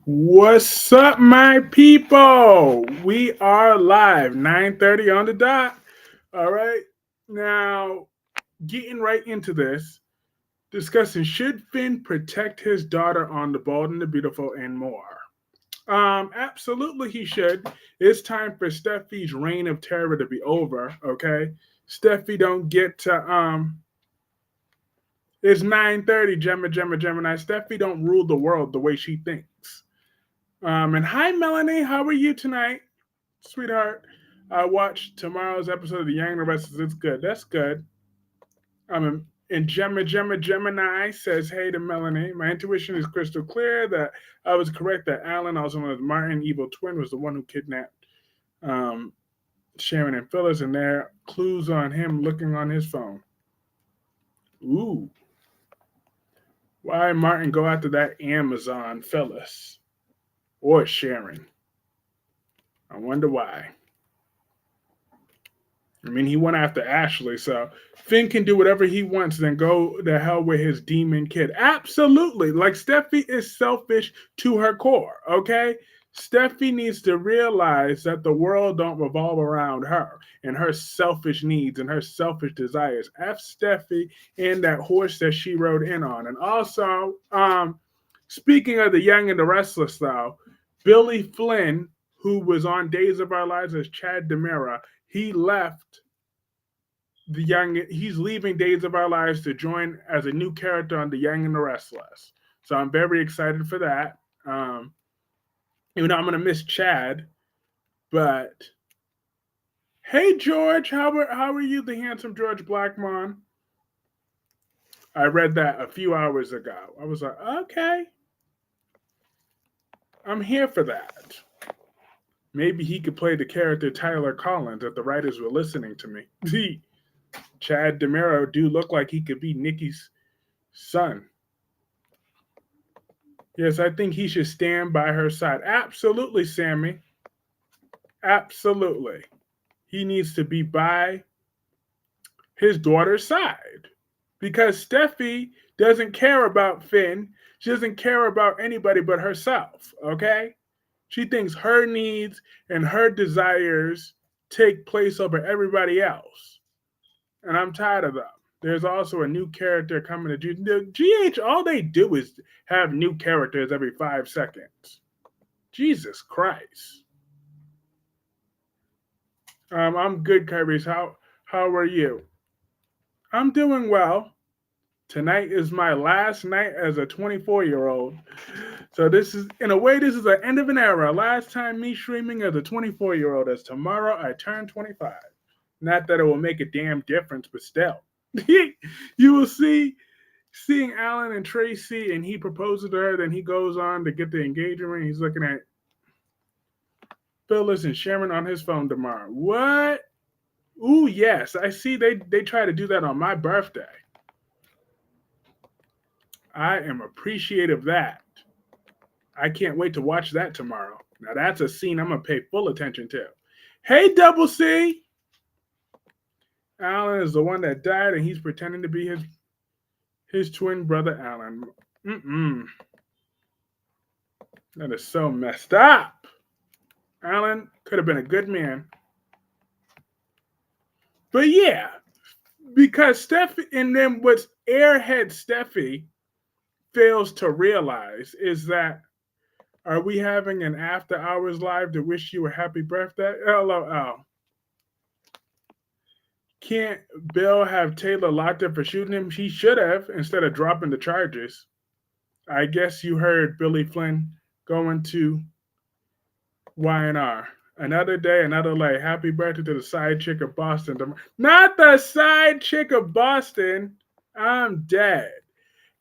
What's up, my people? We are live, 9:30 on the dot. All right. Now, getting right into this, discussing should Finn protect his daughter on The Bold and the Beautiful and more. Absolutely he should. It's time for Steffi's reign of terror to be over, okay? Steffi don't get to it's 9:30, Gemini. Steffi don't rule the world the way she thinks. And hi, Melanie. How are you tonight, sweetheart? I watched tomorrow's episode of The Young and The Restless. It's good. That's good. And Gemini says, hey to Melanie. My intuition is crystal clear that I was correct that Alan, also known as Martin, evil twin, was the one who kidnapped um, Sharon and Phyllis, and there are clues on him looking on his phone. Ooh. Why Martin go after that Amazon Phyllis or Sharon? I wonder why. I mean, he went after Ashley, so Finn can do whatever he wants, then go to hell with his demon kid. Absolutely. Like, Steffi is selfish to her core, okay? Steffi needs to realize that the world don't revolve around her and her selfish needs and her selfish desires. F Steffi and that horse that she rode in on. And also, speaking of the Young and the Restless, though, Billy Flynn, who was on Days of Our Lives as Chad Demira, he left he's leaving Days of Our Lives to join as a new character on The Young and the Restless. So I'm very excited for that. Even though I'm gonna miss Chad, but hey George, how are you, the handsome George Blackmon? I read that a few hours ago. I was like, okay, I'm here for that. Maybe he could play the character Tyler Collins if the writers were listening to me. Chad Demiro do look like he could be Nikki's son. Yes, I think he should stand by her side. Absolutely, Sammy. Absolutely. He needs to be by his daughter's side because Steffi doesn't care about Finn. She doesn't care about anybody but herself, okay? She thinks her needs and her desires take place over everybody else. And I'm tired of them. There's also a new character coming to GH. All they do is have new characters every 5 seconds. Jesus Christ. I'm good, Kyrese. How are you? I'm doing well. Tonight is my last night as a 24-year-old. So this is, in a way, this is the end of an era. Last time me streaming as a 24-year-old. As tomorrow I turn 25. Not that it will make a damn difference, but still. You will see seeing Alan and Tracy, and he proposes to her. Then he goes on to get the engagement ring. He's looking at Phyllis and Sharon on his phone tomorrow. What? Ooh, yes. I see they try to do that on my birthday. I am appreciative of that. I can't wait to watch that tomorrow. Now that's a scene I'm gonna pay full attention to. Hey, Double C. Alan is the one that died, and he's pretending to be his twin brother, Alan. Mm-mm. That is so messed up. Alan could have been a good man. But yeah, because Steffi, and then what airhead Steffi fails to realize is that are we having an after hours live to wish you a happy birthday? LOL. Can't Bill have Taylor locked up for shooting him? He should have instead of dropping the charges. I guess you heard Billy Flynn going to Y&R. Another day, another lay. Happy birthday to the side chick of Boston. Not the side chick of Boston. I'm dead.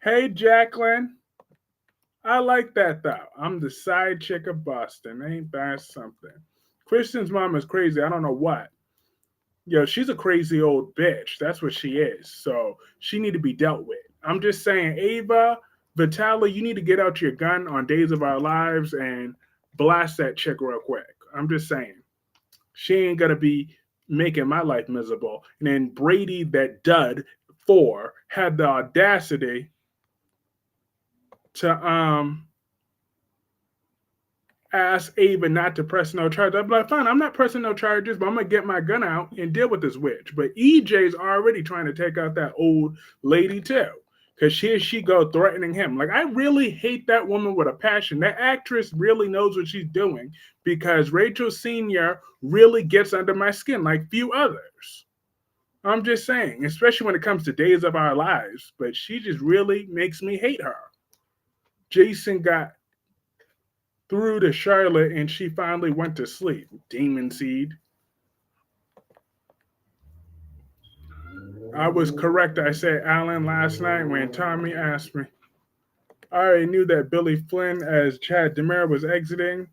Hey, Jacqueline. I like that though. I'm the side chick of Boston. Ain't that something? Kristen's mom is crazy. I don't know what. Yo, she's a crazy old bitch. That's what she is. So she need to be dealt with. I'm just saying, Ava, Vitali, you need to get out your gun on Days of Our Lives and blast that chick real quick. I'm just saying. She ain't gonna be making my life miserable. And then Brady, that dud, 4, had the audacity to ask Ava not to press no charges. I'd be like, fine, I'm not pressing no charges, but I'm gonna get my gun out and deal with this witch. But EJ's already trying to take out that old lady too. Because here she go threatening him. Like, I really hate that woman with a passion. That actress really knows what she's doing because Rachel Sr. really gets under my skin like few others. I'm just saying, especially when it comes to Days of Our Lives. But she just really makes me hate her. Jason got through to Charlotte and she finally went to sleep. Demon seed. I was correct. I said Alan last night when Tommy asked me. I already knew that Billy Flynn as Chad Demare was exiting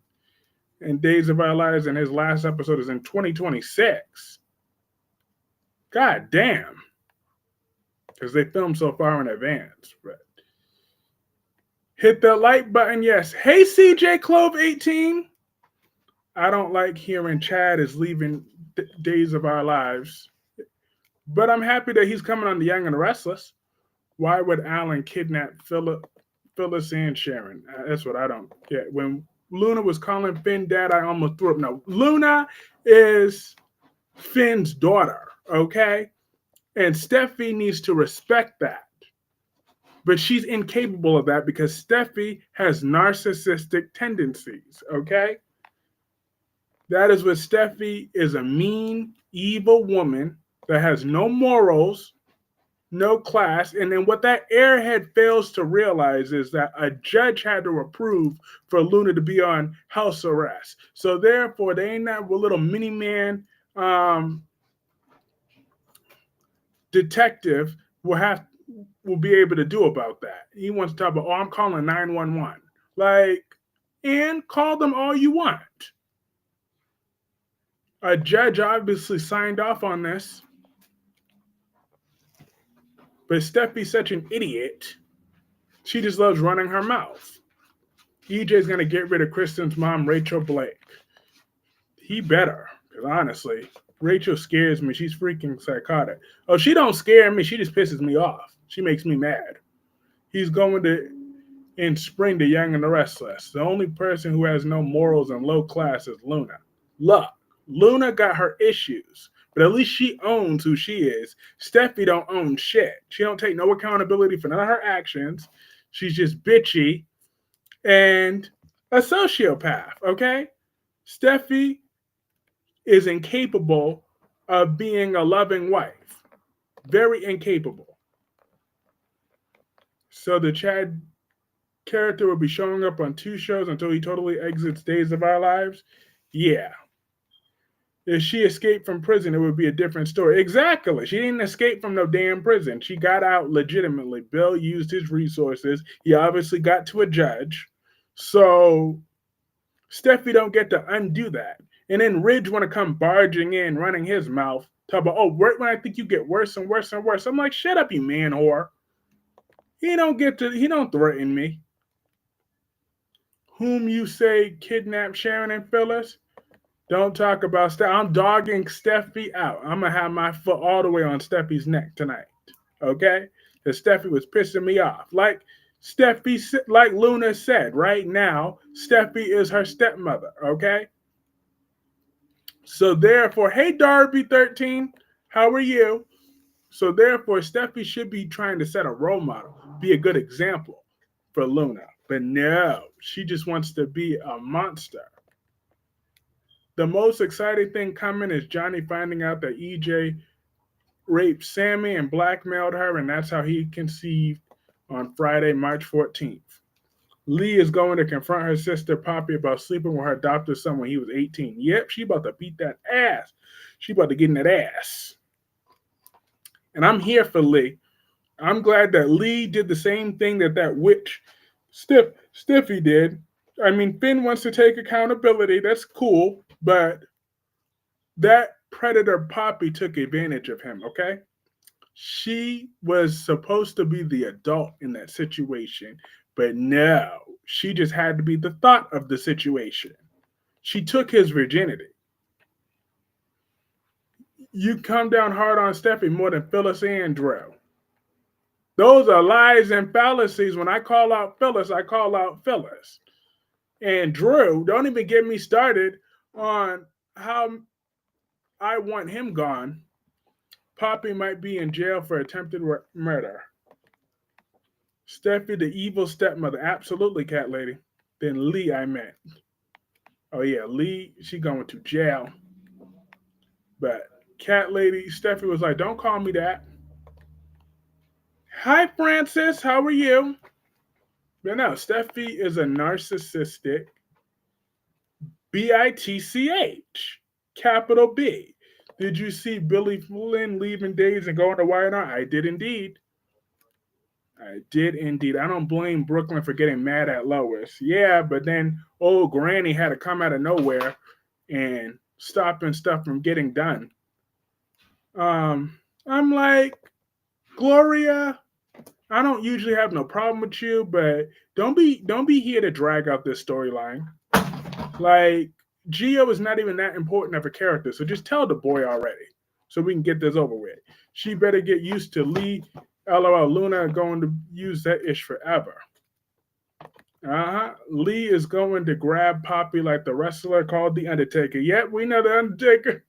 in Days of Our Lives, and his last episode is in 2026. God damn. Because they filmed so far in advance. But hit the like button, yes. Hey, CJ Clove 18. I don't like hearing Chad is leaving Days of Our Lives. But I'm happy that he's coming on The Young and The Restless. Why would Alan kidnap Phyllis and Sharon? That's what I don't get. When Luna was calling Finn dad, I almost threw up. No, Luna is Finn's daughter, okay? And Steffy needs to respect that. But she's incapable of that because Steffy has narcissistic tendencies, okay? That is what Steffy is, a mean, evil woman that has no morals, no class. And then what that airhead fails to realize is that a judge had to approve for Luna to be on house arrest. So therefore, they ain't that little mini man detective will be able to do about that. He wants to talk about, I'm calling 911. Like, and call them all you want. A judge obviously signed off on this. But Steffi's such an idiot. She just loves running her mouth. EJ's going to get rid of Kristen's mom, Rachel Blake. He better, because honestly, Rachel scares me. She's freaking psychotic. Oh, she don't scare me. She just pisses me off. She makes me mad. He's going to, in spring, The Young and The Restless. The only person who has no morals and low class is Luna. Look, Luna got her issues, but at least she owns who she is. Steffi don't own shit. She don't take no accountability for none of her actions. She's just bitchy and a sociopath, okay? Steffi is incapable of being a loving wife. Very incapable. So the Chad character will be showing up on 2 shows until he totally exits Days of Our Lives? Yeah. If she escaped from prison, it would be a different story. Exactly. She didn't escape from no damn prison. She got out legitimately. Bill used his resources. He obviously got to a judge. So Steffi don't get to undo that. And then Ridge want to come barging in, running his mouth. Talk about, when I think you get worse and worse and worse. I'm like, shut up, you man whore. He don't threaten me. Whom you say kidnapped Sharon and Phyllis? Don't talk about Steffi. I'm dogging Steffi out. I'm going to have my foot all the way on Steffi's neck tonight. Okay? Because Steffi was pissing me off. Like Luna said, right now, Steffi is her stepmother. Okay? So therefore, hey, Darby 13, how are you? So therefore, Steffi should be trying to set a role model, be a good example for Luna. But no, she just wants to be a monster. The most exciting thing coming is Johnny finding out that EJ raped Sammy and blackmailed her, and that's how he conceived on Friday, March 14th. Lee is going to confront her sister, Poppy, about sleeping with her adopted son when he was 18. Yep, she about to beat that ass. She about to get in that ass. And I'm here for Lee. I'm glad that Lee did the same thing that witch Steffi did. I mean, Finn wants to take accountability. That's cool. But that predator Poppy took advantage of him, okay? She was supposed to be the adult in that situation. But no, she just had to be the thought of the situation. She took his virginity. You come down hard on Steffi more than Phyllis and Drew. Those are lies and fallacies. When I call out Phyllis, I call out Phyllis. And Drew, don't even get me started on how I want him gone. Poppy might be in jail for attempted murder. Steffi, the evil stepmother. Absolutely, cat lady. Then Lee, I meant. Oh, yeah, Lee, she going to jail. But cat lady, Steffi was like, don't call me that. Hi, Francis. How are you? But no, Steffi is a narcissistic bitch, capital B. Did you see Billy Flynn leaving Days and going to Y&R? I did indeed. I did indeed. I don't blame Brooklyn for getting mad at Lois. Yeah, but then old Granny had to come out of nowhere and stopping stuff from getting done. I'm like, Gloria, I don't usually have no problem with you, but don't be here to drag out this storyline. Like, Geo is not even that important of a character, so just tell the boy already, so we can get this over with. She better get used to Lee. LOL, Luna going to use that ish forever. Lee is going to grab Poppy like the wrestler called The Undertaker. Yep, we know The Undertaker.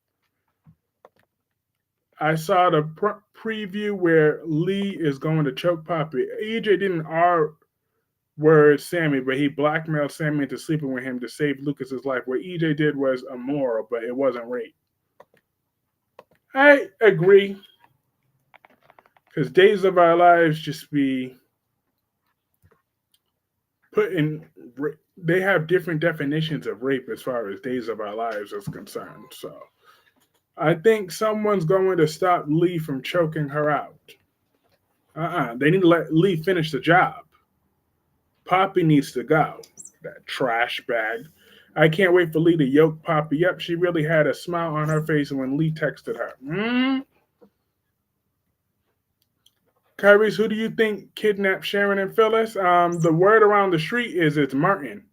I saw the preview where Lee is going to choke Poppy. EJ didn't R word Sammy, but he blackmailed Sammy into sleeping with him to save Lucas's life. What EJ did was immoral, but it wasn't rape. I agree. Because Days of Our Lives just be put in, they have different definitions of rape as far as Days of Our Lives is concerned. So I think someone's going to stop Lee from choking her out. They need to let Lee finish the job. Poppy needs to go. That trash bag. I can't wait for Lee to yoke Poppy. Yep, she really had a smile on her face when Lee texted her. Kyrie's, who do you think kidnapped Sharon and Phyllis? The word around the street is it's Martin,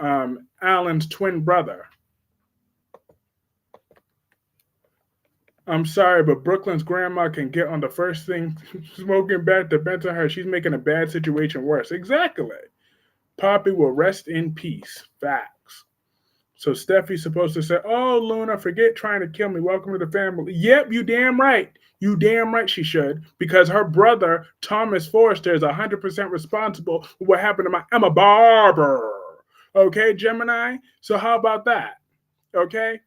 Alan's twin brother. I'm sorry, but Brooklyn's grandma can get on the first thing smoking bad to vent on her. She's making a bad situation worse. Exactly. Poppy will rest in peace. Facts. So Steffi's supposed to say, oh, Luna, forget trying to kill me. Welcome to the family. Yep, you damn right. You damn right she should. Because her brother, Thomas Forrester, is 100% responsible for what happened to my Emma Barber. Okay, Gemini? So how about that? Okay?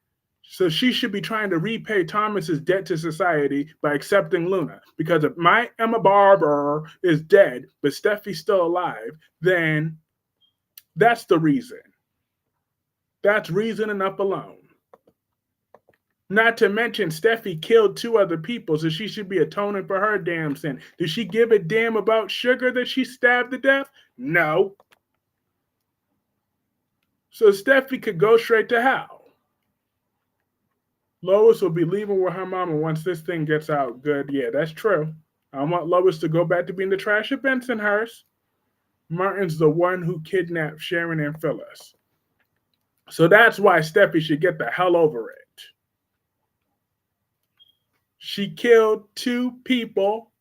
So she should be trying to repay Thomas's debt to society by accepting Luna. Because if my Emma Barber is dead, but Steffi's still alive, then that's the reason. That's reason enough alone. Not to mention, Steffi killed 2 other people, so she should be atoning for her damn sin. Did she give a damn about Sugar that she stabbed to death? No. So Steffi could go straight to hell. Lois will be leaving with her mama once this thing gets out good. Yeah, that's true. I want Lois to go back to being the trash at Bensonhurst. Martin's the one who kidnapped Sharon and Phyllis. So that's why Steffi should get the hell over it. She killed 2 people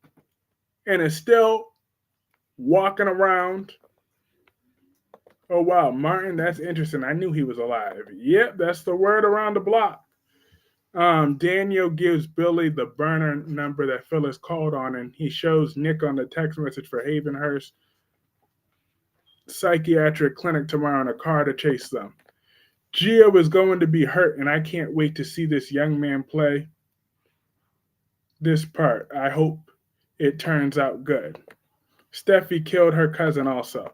and is still walking around. Oh, wow. Martin, that's interesting. I knew he was alive. Yep, that's the word around the block. Daniel gives Billy the burner number that Phyllis called on, and he shows Nick on the text message for Havenhurst Psychiatric Clinic tomorrow in a car to chase them. Gio is going to be hurt, and I can't wait to see this young man play this part. I hope it turns out good. Steffi killed her cousin also.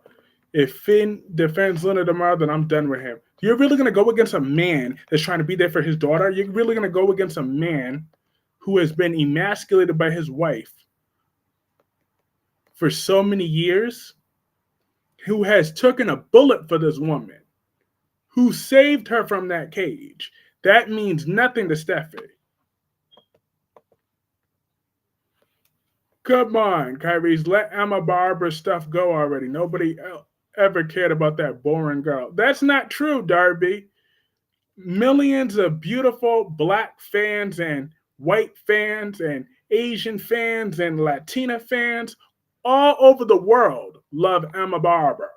If Finn defends Luna tomorrow, then I'm done with him. You're really going to go against a man that's trying to be there for his daughter? You're really going to go against a man who has been emasculated by his wife for so many years, who has taken a bullet for this woman, who saved her from that cage? That means nothing to Steffi. Come on, Kyrie's, let Emma Barber stuff go already. Nobody ever cared about that boring girl. That's not true, Darby. Millions of beautiful Black fans and white fans and Asian fans and Latina fans all over the world love Emma Barber.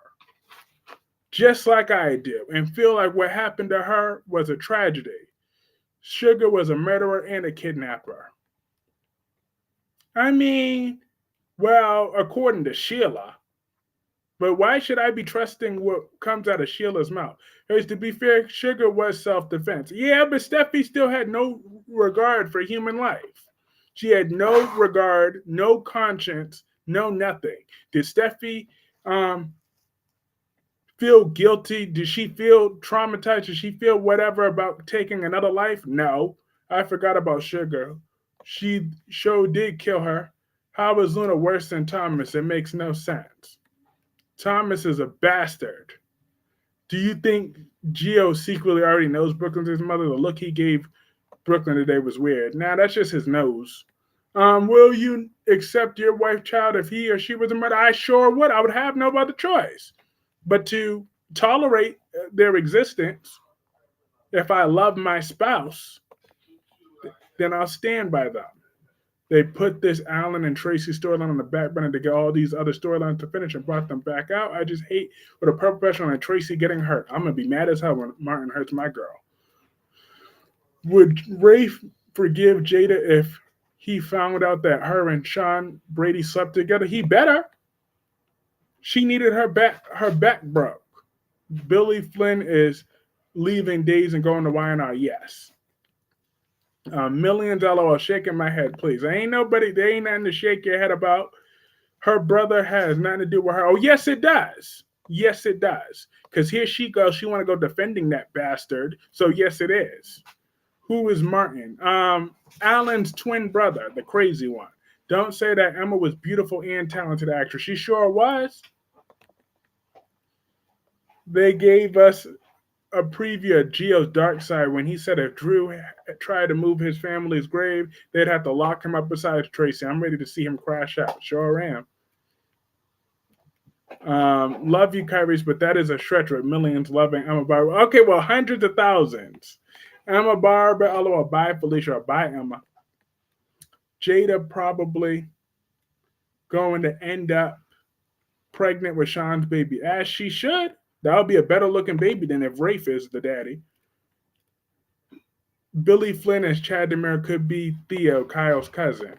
just like I do, and feel like what happened to her was a tragedy. Sugar was a murderer and a kidnapper. I mean, well, according to Sheila, but why should I be trusting what comes out of Sheila's mouth? Because to be fair, Sugar was self defense. Yeah, but Steffi still had no regard for human life. She had no regard, no conscience, no nothing. Did Steffi um, feel guilty? Did she feel traumatized? Did she feel whatever about taking another life? No. I forgot about Sugar. She sure did kill her. How is Luna worse than Thomas? It makes no sense. Thomas is a bastard. Do you think Gio secretly already knows Brooklyn's his mother? The look he gave Brooklyn today was weird. Nah, that's just his nose. Will you accept your wife, child, if he or she was a murderer? I sure would. I would have no other choice but to tolerate their existence. If I love my spouse, then I'll stand by them. They put this Alan and Tracy storyline on the back burner to get all these other storylines to finish and brought them back out. I just hate with a professional and Tracy getting hurt. I'm gonna be mad as hell when Martin hurts my girl. Would Rafe forgive Jada if he found out that her and Sean Brady slept together? He better. She needed her back broke. Billy Flynn is leaving Days and going to YNR. Yes. Millions LOL shaking my head, please. There ain't nothing to shake your head about. Her brother has nothing to do with her. Oh, yes, it does. Yes, it does. Because here she goes. She want to go defending that bastard. So yes, it is. Who is Martin? Alan's twin brother, the crazy one. Don't say that Emma was beautiful and talented actress. She sure was. They gave us a preview of Gio's dark side when he said if Drew tried to move his family's grave, they'd have to lock him up beside Tracy. I'm ready to see him crash out. Sure am. Love you, Kyrie, but that is a stretch with millions loving Emma Barber. Okay, well, hundreds of thousands. Emma Barber, LOL, bye Felicia, or bye Emma. Jada probably going to end up pregnant with Sean's baby, as she should. That'll be a better looking baby than if Rafe is the daddy. Billy Flynn as Chad DeMere could be Theo, Kyle's cousin.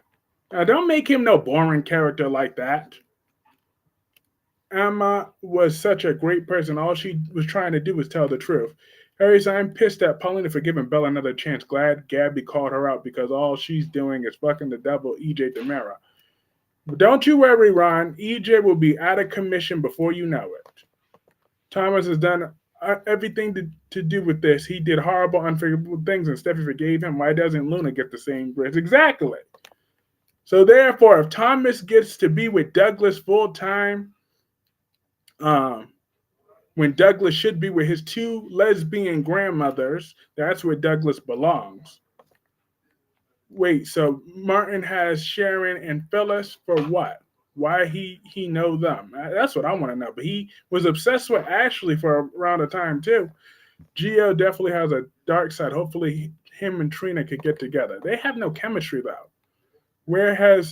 Now, don't make him no boring character like that. Emma was such a great person. All she was trying to do was tell the truth. Harry, I'm pissed at Paulina for giving Bella another chance. Glad Gabby called her out because all she's doing is fucking the devil, EJ Demera. But don't you worry, Ron. EJ will be out of commission before you know it. Thomas has done everything to do with this. He did horrible, unforgivable things, and Steffi forgave him. Why doesn't Luna get the same grace? Exactly. So therefore, if Thomas gets to be with Douglas full time, when Douglas should be with his two lesbian grandmothers, that's where Douglas belongs. Wait, so Martin has Sharon and Phyllis for what? Why he know them? That's what I want to know. But he was obsessed with Ashley for around the time too. Gio definitely has a dark side. Hopefully, him and Trina could get together. They have no chemistry though. Where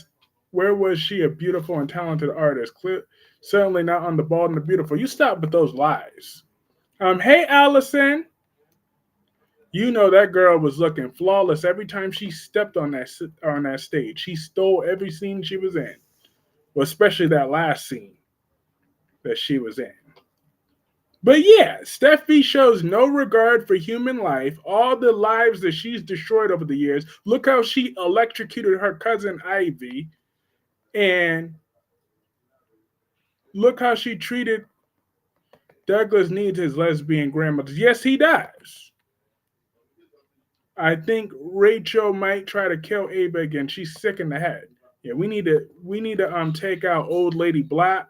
was she a beautiful and talented artist? Certainly not on the Bald and the Beautiful. You stop with those lies. Hey Allison, you know that girl was looking flawless every time she stepped on that stage. She stole every scene she was in, well, especially that last scene that she was in. But yeah, Steffi shows no regard for human life. All the lives that she's destroyed over the years. Look how she electrocuted her cousin Ivy, and look how she treated Douglas needs his lesbian grandmothers. Yes, he does. I think Rachel might try to kill Ava again. She's sick in the head. Yeah, we need to take out old lady Black.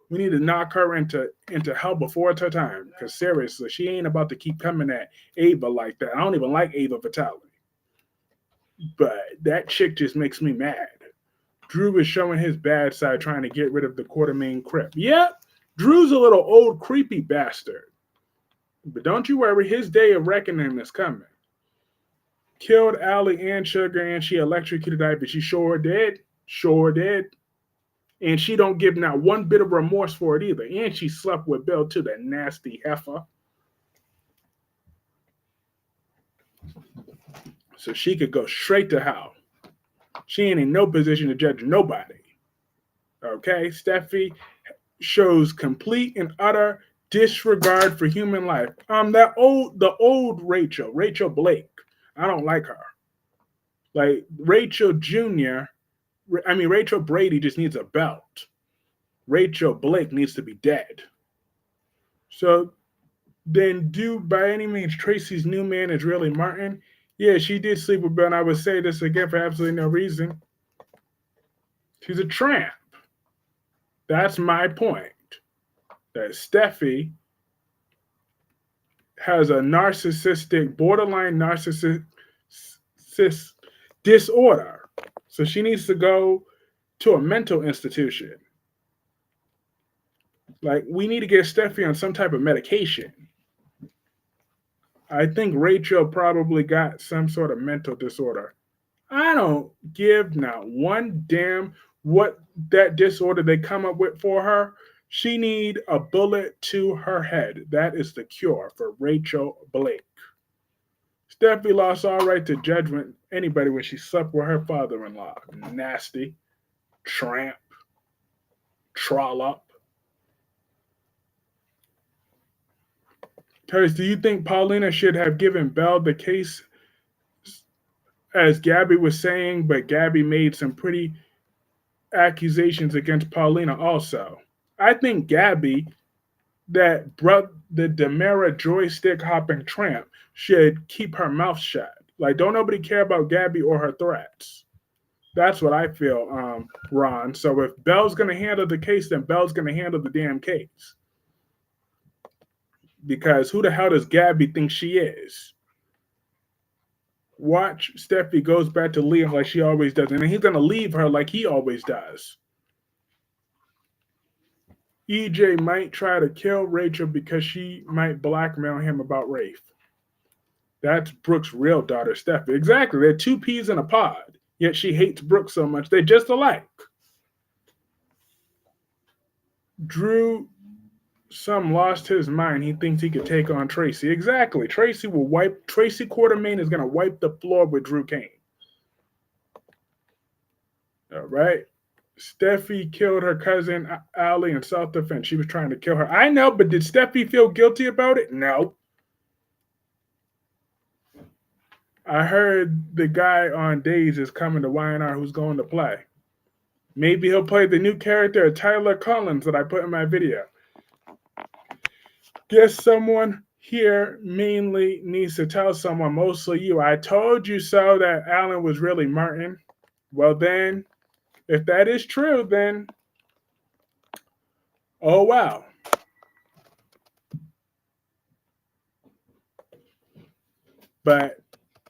We need to knock her into hell before it's her time. Because seriously, she ain't about to keep coming at Ava like that. I don't even like Ava Vitale. But that chick just makes me mad. Drew is showing his bad side trying to get rid of the Quartermain Crip. Yep, Drew's a little old creepy bastard. But don't you worry, his day of reckoning is coming. Killed Allie and Sugar, and she electrocuted Ivy. She sure did. Sure did. And she don't give not one bit of remorse for it either. And she slept with Bill too, that nasty heifer. So she could go straight to hell. She ain't in no position to judge nobody. Okay? Steffy shows complete and utter disregard for human life. The old Rachel Blake. I don't like her. Like Rachel Jr. Rachel Brady just needs a belt. Rachel Blake needs to be dead. So then, do by any means Tracy's new man is really Martin? Yeah, she did sleep with Bill, and I would say this again for absolutely no reason. She's a tramp. That's my point. That Steffy has a narcissistic, borderline narcissist disorder. So she needs to go to a mental institution. Like, we need to get Steffy on some type of medication. I think Rachel probably got some sort of mental disorder. I don't give not one damn what that disorder they come up with for her. She need a bullet to her head. That is the cure for Rachel Blake. Steffi lost all right to judgment anybody when she slept with her father-in-law. Nasty, tramp, trollop. Terrence, do you think Paulina should have given Belle the case as Gabby was saying, but Gabby made some pretty accusations against Paulina also? I think Gabby, the Demera joystick hopping tramp, should keep her mouth shut. Like, don't nobody care about Gabby or her threats. That's what I feel, Ron. So if Belle's going to handle the case, then Belle's going to handle the damn case. Because who the hell does Gabby think she is? Watch Steffi goes back to Liam like she always does. And then he's going to leave her like he always does. EJ might try to kill Rachel because she might blackmail him about Rafe. That's Brooke's real daughter, Steffi. Exactly. They're two peas in a pod. Yet she hates Brooke so much. They're just alike. Drew lost his mind. He thinks he could take on Tracy. Exactly. Tracy Quartermain is going to wipe the floor with Drew Kane. All right. Steffi killed her cousin Allie in self-defense. She was trying to kill her. I know, but did Steffi feel guilty about it? No. I heard the guy on Days is coming to YNR who's going to play. Maybe he'll play the new character, Tyler Collins, that I put in my video. Guess someone here mainly needs to tell someone, mostly you. I told you so that Alan was really Martin. Well then, if that is true, then oh wow. But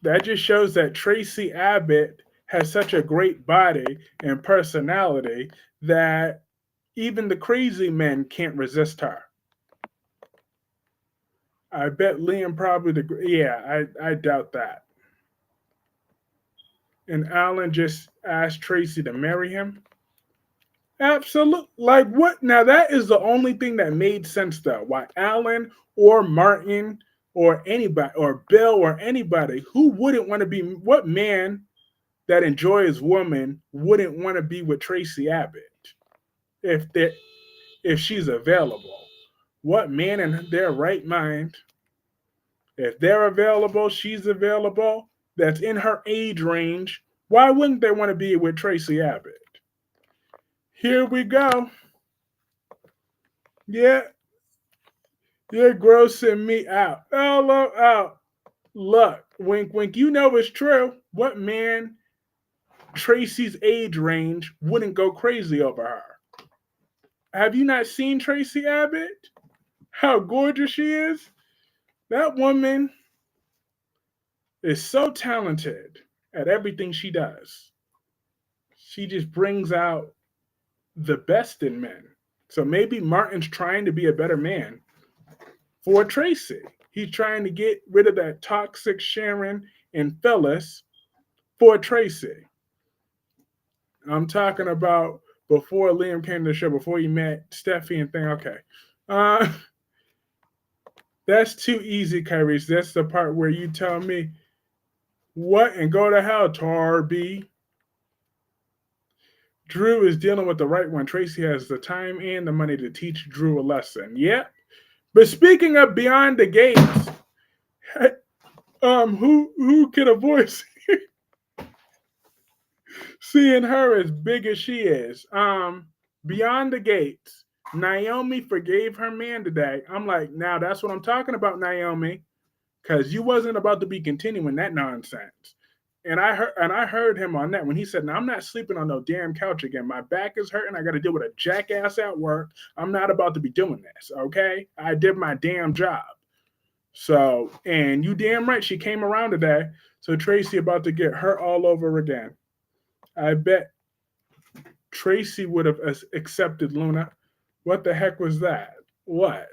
that just shows that Tracy Abbott has such a great body and personality that even the crazy men can't resist her. I bet Liam probably, I doubt that. And Alan just asked Tracy to marry him. Absolutely. Like what? Now that is the only thing that made sense though. Why Alan or Martin or anybody or Bill or anybody who wouldn't want to be, what man that enjoys women wouldn't want to be with Tracy Abbott if she's available? What man in their right mind, if they're available, she's available, that's in her age range, why wouldn't they want to be with Tracy Abbott? Here we go. Yeah, you're grossing me out. Oh, look, wink, wink. You know it's true. What man Tracy's age range wouldn't go crazy over her? Have you not seen Tracy Abbott? How gorgeous she is? That woman is so talented at everything she does. She just brings out the best in men. So maybe Martin's trying to be a better man for Tracy. He's trying to get rid of that toxic Sharon and Phyllis for Tracy. I'm talking about before Liam came to the show, before he met Steffy and thing. Okay. Uh, that's too easy, Kyrie. That's the part where you tell me what and go to hell, Tarby. Drew is dealing with the right one. Tracy has the time and the money to teach Drew a lesson. Yep. But speaking of Beyond the Gates, who can avoid seeing her as big as she is? Beyond the Gates. Naomi forgave her man today. I'm like, now that's what I'm talking about, Naomi, because you wasn't about to be continuing that nonsense. And I heard him on that when he said, "Now I'm not sleeping on no damn couch again. My back is hurting. I got to deal with a jackass at work. I'm not about to be doing this. Okay, I did my damn job." So, and you damn right, she came around today. So Tracy about to get her all over again. I bet Tracy would have accepted Luna. What the heck was that? What?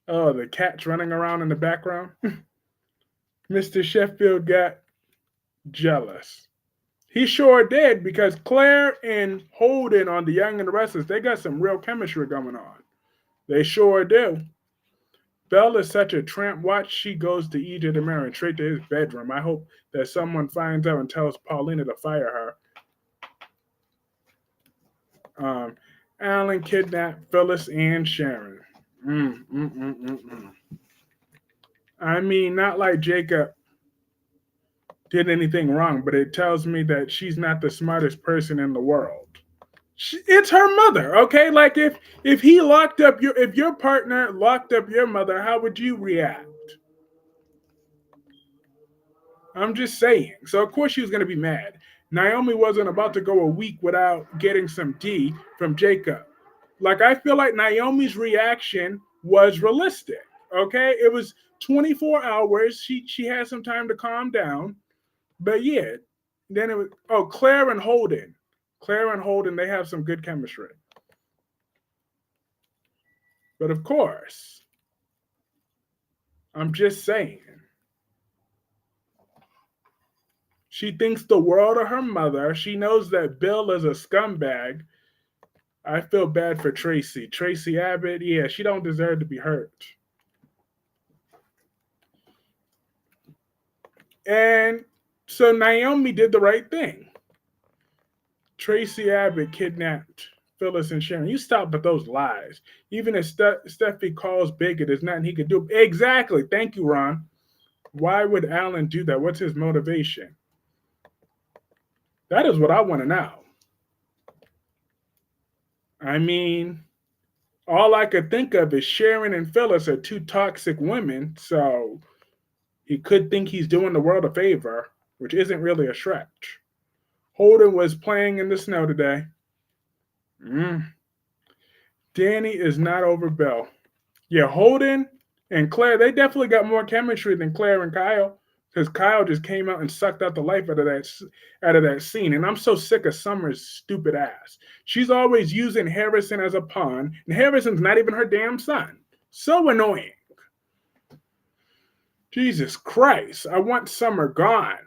Oh, the cat's running around in the background. Mr. Sheffield got jealous. He sure did because Claire and Holden on the Young and the Restless, they got some real chemistry going on. They sure do. Belle is such a tramp. Watch she goes to EJ the Mirror and straight to his bedroom. I hope that someone finds out and tells Paulina to fire her. Alan kidnapped Phyllis and Sharon. Mm, mm, mm, mm, mm. I mean, not like Jacob did anything wrong, but it tells me that she's not the smartest person in the world. It's her mother, okay? Like if your partner locked up your mother, how would you react? I'm just saying. So of course she was gonna be mad. Naomi wasn't about to go a week without getting some D from Jacob. Like I feel like Naomi's reaction was realistic. Okay, it was 24 hours. She had some time to calm down. But yeah, then it was Claire and Holden. Claire and Holden, they have some good chemistry. But of course, I'm just saying. She thinks the world of her mother. She knows that Bill is a scumbag. I feel bad for Tracy. Tracy Abbott, yeah, she don't deserve to be hurt. And so Naomi did the right thing. Tracy Abbott kidnapped Phyllis and Sharon. You stop with those lies. Even if Steffi calls Bigger, there's nothing he could do. Exactly. Thank you, Ron. Why would Alan do that? What's his motivation? That is what I want to know. I mean, all I could think of is Sharon and Phyllis are two toxic women, so he could think he's doing the world a favor, which isn't really a stretch. Holden was playing in the snow today. Danny is not over Belle. Yeah, Holden and Claire, they definitely got more chemistry than Claire and Kyle. Because Kyle just came out and sucked out the life out of that scene. And I'm so sick of Summer's stupid ass. She's always using Harrison as a pawn, and Harrison's not even her damn son. So annoying. Jesus Christ. I want Summer gone.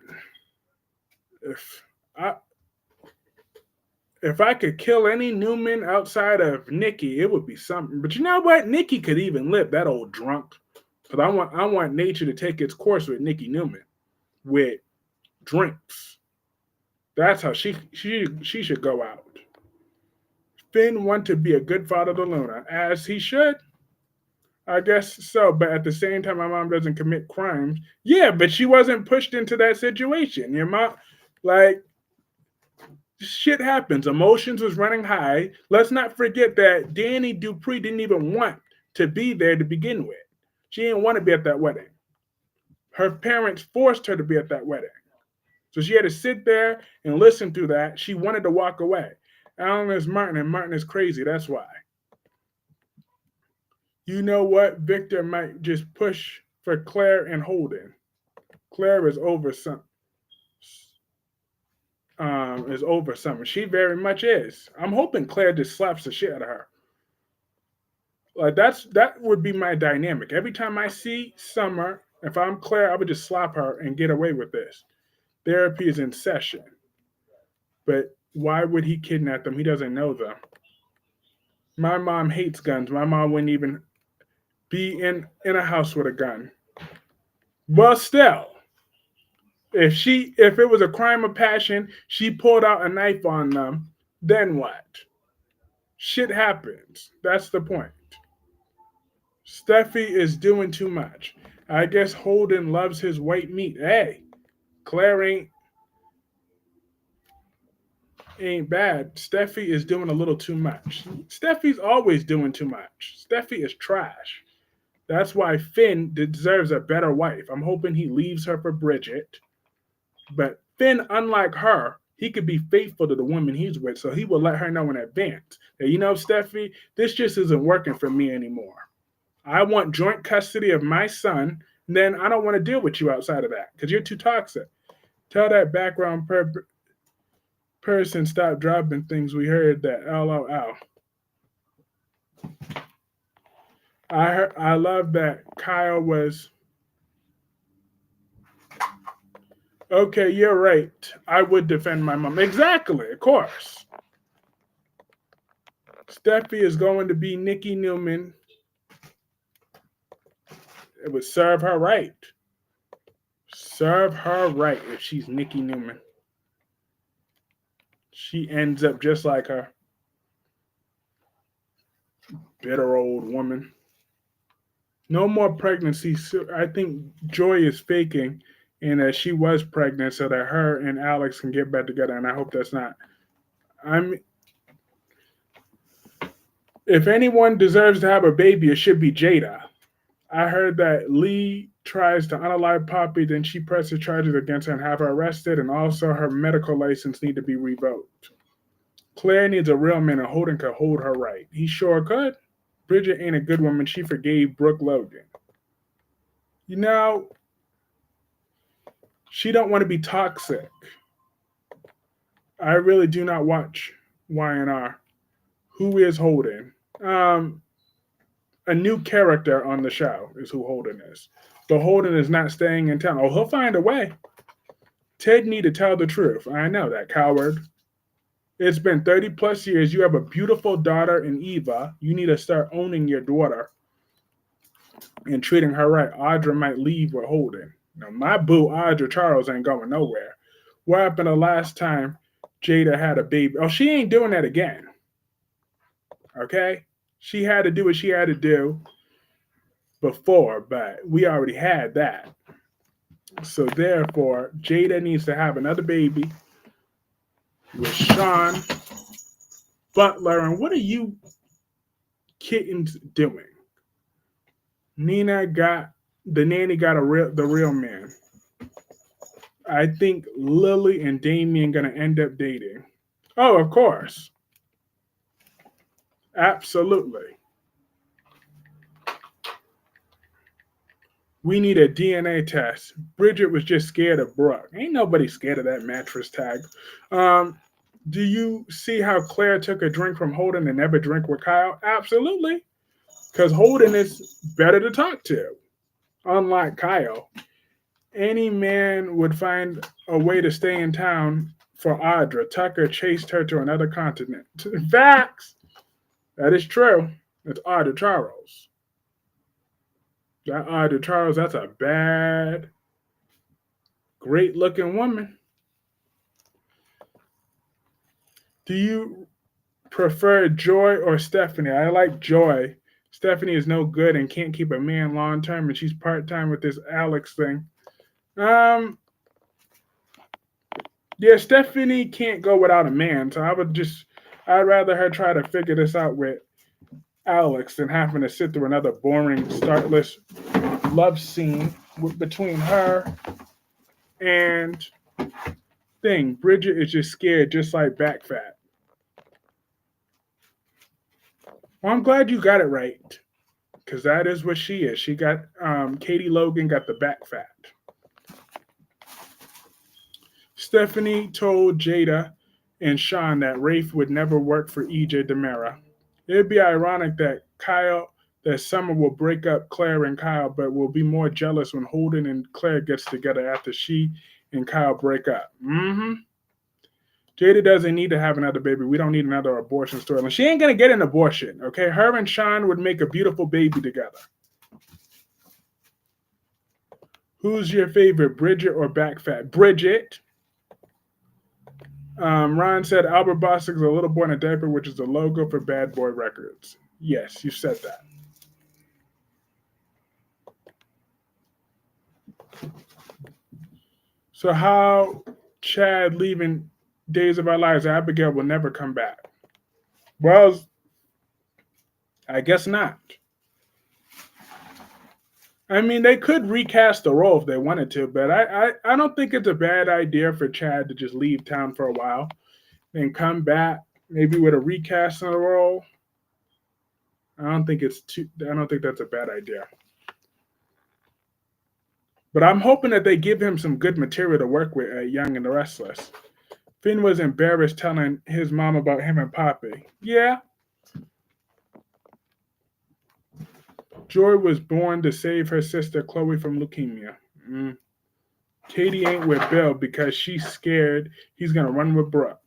If I if I could kill any Newman outside of Nikki, it would be something. But you know what? Nikki could even live, that old drunk. Because I want nature to take its course with Nikki Newman. With drinks. That's how she should go out. Finn want to be a good father to Luna, as he should. I guess so, but at the same time, my mom doesn't commit crimes. Yeah, but she wasn't pushed into that situation. Your mom, like, shit happens. Emotions was running high. Let's not forget that Danny Dupree didn't even want to be there to begin with. She didn't want to be at that wedding. Her parents forced her to be at that wedding. So she had to sit there and listen to that. She wanted to walk away. Alan is Martin, and Martin is crazy. That's why. You know what? Victor might just push for Claire and Holden. Claire is over some. Is over something. She very much is. I'm hoping Claire just slaps the shit out of her. Like that would be my dynamic. Every time I see Summer, if I'm Claire, I would just slap her and get away with this. Therapy is in session. But Why would he kidnap them? He doesn't know them. My mom hates guns. My mom wouldn't even be in a house with a gun. Well, still, if it was a crime of passion, she pulled out a knife on them, then what? Shit happens. That's the point. Steffi is doing too much. I guess Holden loves his white meat. Hey, Claire ain't bad. Steffi is doing a little too much. Steffi's always doing too much. Steffi is trash. That's why Finn deserves a better wife. I'm hoping he leaves her for Bridget. But Finn, unlike her, he could be faithful to the woman he's with, so he will let her know in advance that, Steffi, this just isn't working for me anymore. I want joint custody of my son, and then I don't want to deal with you outside of that because you're too toxic. Tell that background person stop dropping things. We heard that. LOL. I love that Kyle was. Okay, you're right. I would defend my mom. Exactly, of course. Steffi is going to be Nikki Newman. It would serve her right. Serve her right if she's Nikki Newman. She ends up just like her. Bitter old woman. No more pregnancy. So I think Joy is faking and that she was pregnant so that her and Alex can get back together. And I hope that's not. If anyone deserves to have a baby, it should be Jada. I heard that Lee tries to unalive Poppy, then she presses charges against her and have her arrested, and also her medical license need to be revoked. Claire needs a real man, and Holden could hold her right. He sure could. Bridget ain't a good woman. She forgave Brooke Logan. She don't want to be toxic. I really do not watch Y&R. Who is Holden? A new character on the show is who Holden is. But Holden is not staying in town. Oh, he'll find a way. Ted need to tell the truth. I know that, coward. It's been 30 plus years. You have a beautiful daughter in Eva. You need to start owning your daughter and treating her right. Audra might leave with Holden. Now, my boo, Audra Charles, ain't going nowhere. What happened the last time Jada had a baby? Oh, she ain't doing that again. Okay? She had to do what she had to do before, but we already had that. So therefore, Jada needs to have another baby with Sean Butler. And what are you kittens doing? The nanny got the real man. I think Lily and Damien gonna end up dating. Oh, of course. Absolutely. We need a DNA test. Bridget was just scared of Brooke. Ain't nobody scared of that mattress tag. Do you see how Claire took a drink from Holden and never drink with Kyle? Absolutely. Because Holden is better to talk to. Unlike Kyle. Any man would find a way to stay in town for Audra. Tucker chased her to another continent. Facts. That is true. It's Audra Charles. That Audra Charles, that's a bad, great looking woman. Do you prefer Joy or Stephanie? I like Joy. Stephanie is no good and can't keep a man long term, and she's part time with this Alex thing. Yeah, Stephanie can't go without a man, so I'd rather her try to figure this out with Alex than having to sit through another boring, startless love scene between her and thing. Bridget is just scared, just like back fat. Well, I'm glad you got it right, because that is what she is. She got Katie Logan got the back fat. Stephanie told Jada and Sean that Rafe would never work for EJ Demera. It'd be ironic that Summer will break up Claire and Kyle, but will be more jealous when Holden and Claire gets together after she and Kyle break up. Jada doesn't need to have another baby. We don't need another abortion storyline. She ain't gonna get an abortion, okay? Her and Sean would make a beautiful baby together. Who's your favorite, Bridget or Backfat? Bridget. Ron said Albert Bostic is a little boy in a diaper, which is the logo for Bad Boy Records. Yes, you said that. So how Chad leaving Days of Our Lives, Abigail will never come back? Well, I guess not. I mean, they could recast the role if they wanted to, but I don't think it's a bad idea for Chad to just leave town for a while and come back, maybe with a recast of the role. I don't think that's a bad idea. But I'm hoping that they give him some good material to work with at Young and The Restless. Finn was embarrassed telling his mom about him and Poppy. Yeah. Joy was born to save her sister Chloe from leukemia. Katie ain't with Bill because she's scared he's going to run with Brooke.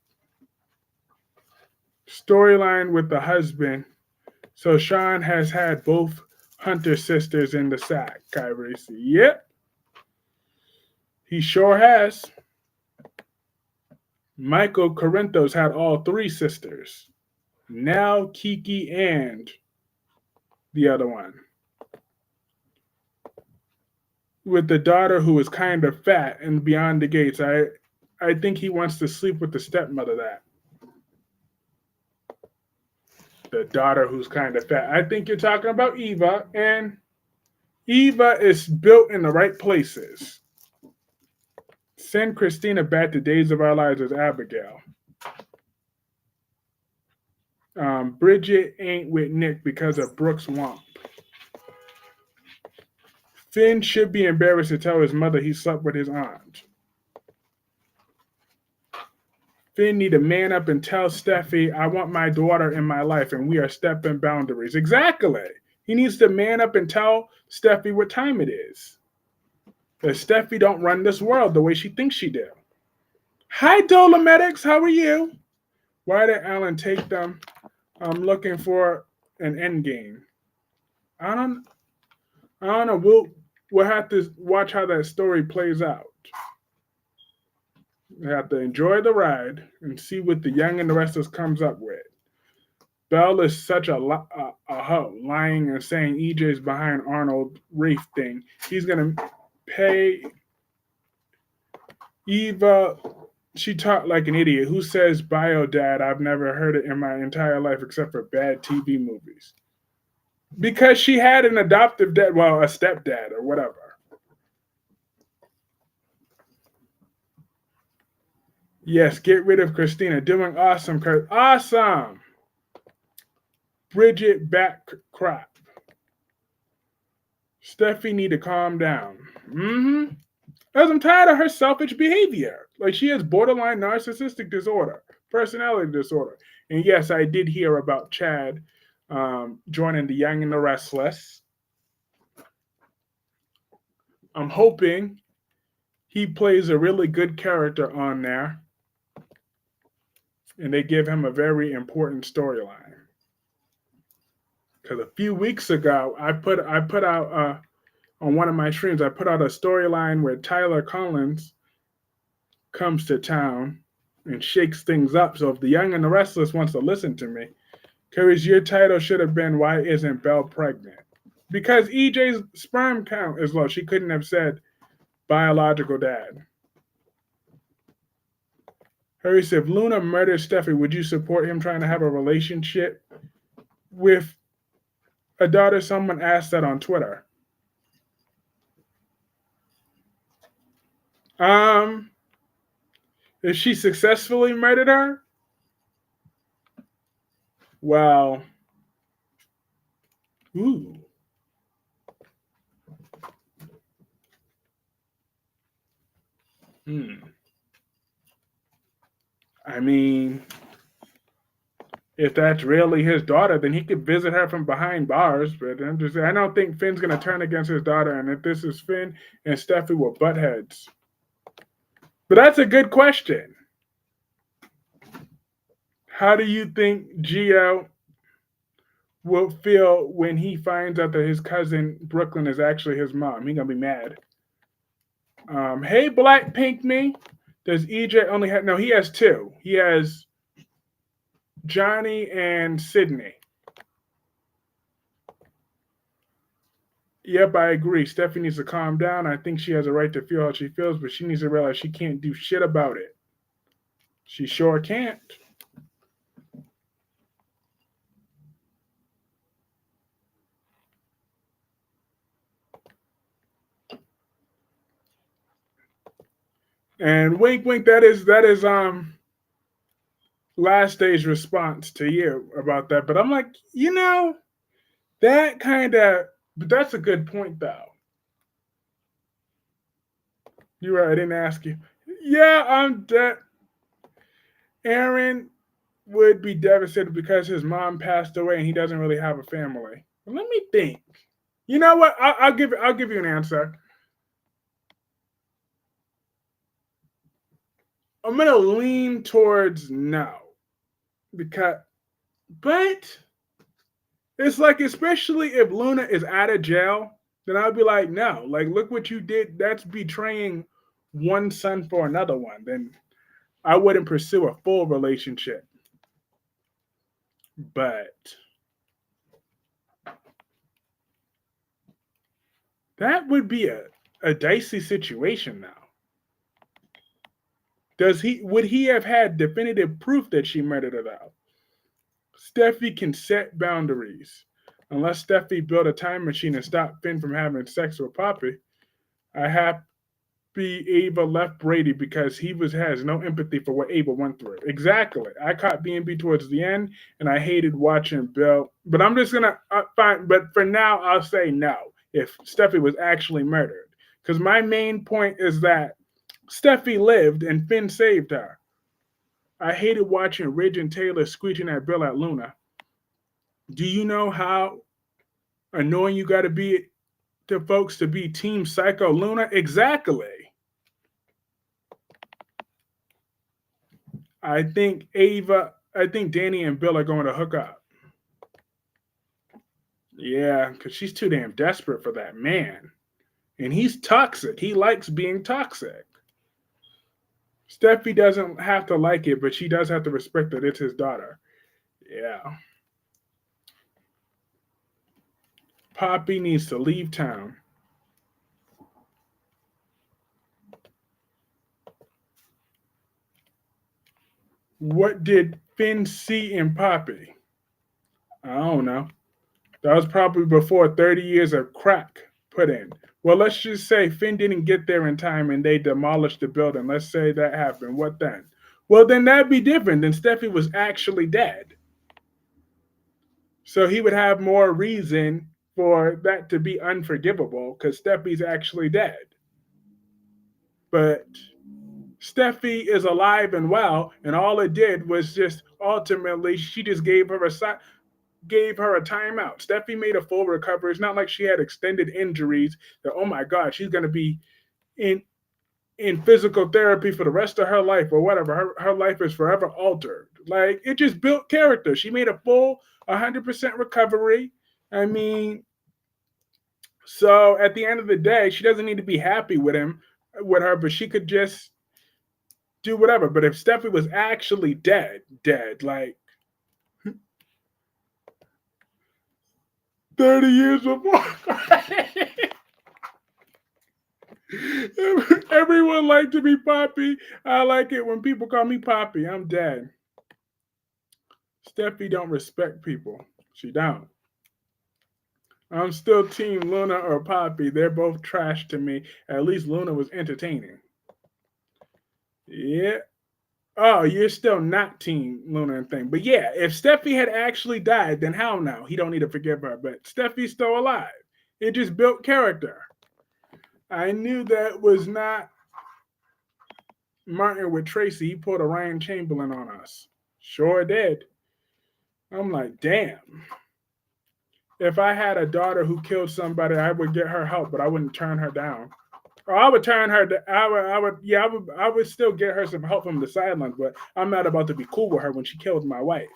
Storyline with the husband. So Sean has had both Hunter sisters in the sack, Kyrie. Yep. He sure has. Michael Corinthos had all three sisters. Now Kiki and the other one. With the daughter who is kind of fat and beyond the gates. I think he wants to sleep with the stepmother that. The daughter who's kind of fat. I think you're talking about Eva, and Eva is built in the right places. Send Christina back to Days of Our Lives as Abigail. Bridget ain't with Nick because of Brooke's womp. Finn should be embarrassed to tell his mother he slept with his aunt. Finn need to man up and tell Steffy, I want my daughter in my life and we are stepping boundaries. Exactly. He needs to man up and tell Steffy what time it is. That Steffy don't run this world the way she thinks she do. Hi, Dolomedics. How are you? Why did Alan take them? I'm looking for an end game. I don't know. We'll have to watch how that story plays out. We have to enjoy the ride and see what the Young and the Restless comes up with. Belle is such a hoe, lying and saying EJ's behind Arnold Rafe thing. He's going to pay Eva. She talked like an idiot. Who says bio dad? I've never heard it in my entire life except for bad TV movies. Because she had an adoptive dad, well, a stepdad or whatever. Yes, get rid of Christina. Doing awesome, Kurt. Awesome. Bridget back crap. Steffi need to calm down. Because I'm tired of her selfish behavior. Like she has borderline narcissistic disorder, personality disorder. And yes, I did hear about Chad joining the Young and the Restless. I'm hoping he plays a really good character on there. And they give him a very important storyline. Because a few weeks ago, I put out on one of my streams, I put out a storyline where Tyler Collins comes to town and shakes things up. So if the Young and the Restless wants to listen to me, Curry's your title should have been Why Isn't Belle Pregnant? Because EJ's sperm count is low. She couldn't have said biological dad. Harry said, if Luna murdered Steffi, would you support him trying to have a relationship with a daughter? Someone asked that on Twitter. If she successfully murdered her, well, ooh. I mean, if that's really his daughter, then he could visit her from behind bars. But I don't think Finn's going to turn against his daughter. And if this is Finn and Steffi, will butt heads. But that's a good question. How do you think Gio will feel when he finds out that his cousin Brooklyn is actually his mom? He gonna be mad. Hey, Black Pink Me. Does EJ only have? No, he has two. He has Johnny and Sydney. Yep, I agree. Stephanie needs to calm down. I think she has a right to feel how she feels, but she needs to realize she can't do shit about it. She sure can't. And wink, wink. That is last day's response to you about that. But I'm like, that kind of. But that's a good point, though. You're right. I didn't ask you. Yeah, I'm dead. Aaron would be devastated because his mom passed away and he doesn't really have a family. But let me think. You know what? I'll give you an answer. I'm gonna lean towards no because, but it's like especially if Luna is out of jail, then I'd be like no. Like look what you did. That's betraying one son for another one. Then I wouldn't pursue a full relationship. But that would be a dicey situation now. Would he have had definitive proof that she murdered her though? Steffi can set boundaries. Unless Steffi built a time machine and stopped Finn from having sex with Poppy, I happy Ava left Brady because he has no empathy for what Ava went through. Exactly. I caught B&B towards the end, and I hated watching Bill. But I'm just gonna find. But for now, I'll say no. If Steffi was actually murdered, because my main point is that Steffi lived and Finn saved her. I hated watching Ridge and Taylor screeching at Bill at Luna. Do you know how annoying you got to be to folks to be Team Psycho Luna? Exactly. I think Danny and Bill are going to hook up. Yeah, because she's too damn desperate for that man. And he's toxic. He likes being toxic. Steffi doesn't have to like it, but she does have to respect that it's his daughter. Yeah. Poppy needs to leave town. What did Finn see in Poppy? I don't know. That was probably before 30 years of crack put in. Well, let's just say Finn didn't get there in time and they demolished the building. Let's say that happened. What then? Well, then that'd be different. Then Steffi was actually dead. So he would have more reason for that to be unforgivable because Steffi's actually dead. But Steffi is alive and well, and all it did was just ultimately she just gave her a timeout. Steffi made a full recovery. It's not like she had extended injuries that, oh my God, she's going to be in physical therapy for the rest of her life or whatever. Her life is forever altered. Like, it just built character. She made a full 100% recovery. I mean, so at the end of the day, she doesn't need to be happy with her, but she could just do whatever. But if Steffi was actually dead, like 30 years before. Everyone like to be Poppy. I like it when people call me Poppy. I'm dead. Steffi don't respect people. She don't. I'm still Team Luna or Poppy. They're both trash to me. At least Luna was entertaining. Yeah. Oh, you're still not Team Luna and thing. But yeah, if Steffi had actually died, then hell no. He don't need to forgive her. But Steffi's still alive. It just built character. I knew that was not Martin with Tracy. He pulled a Ryan Chamberlain on us. Sure did. I'm like, damn. If I had a daughter who killed somebody, I would get her help, but I wouldn't turn her down. Or I would turn her. I would still get her some help from the sidelines, but I'm not about to be cool with her when she killed my wife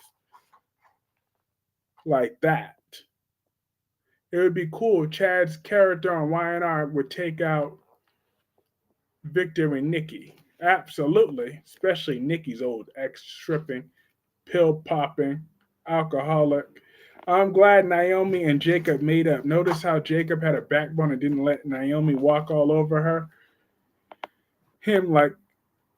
like that. It would be cool. Chad's character on Y&R would take out Victor and Nikki. Absolutely, especially Nikki's old ex, stripping, pill popping, alcoholic. I'm glad Naomi and Jacob made up. Notice how Jacob had a backbone and didn't let Naomi walk all over him like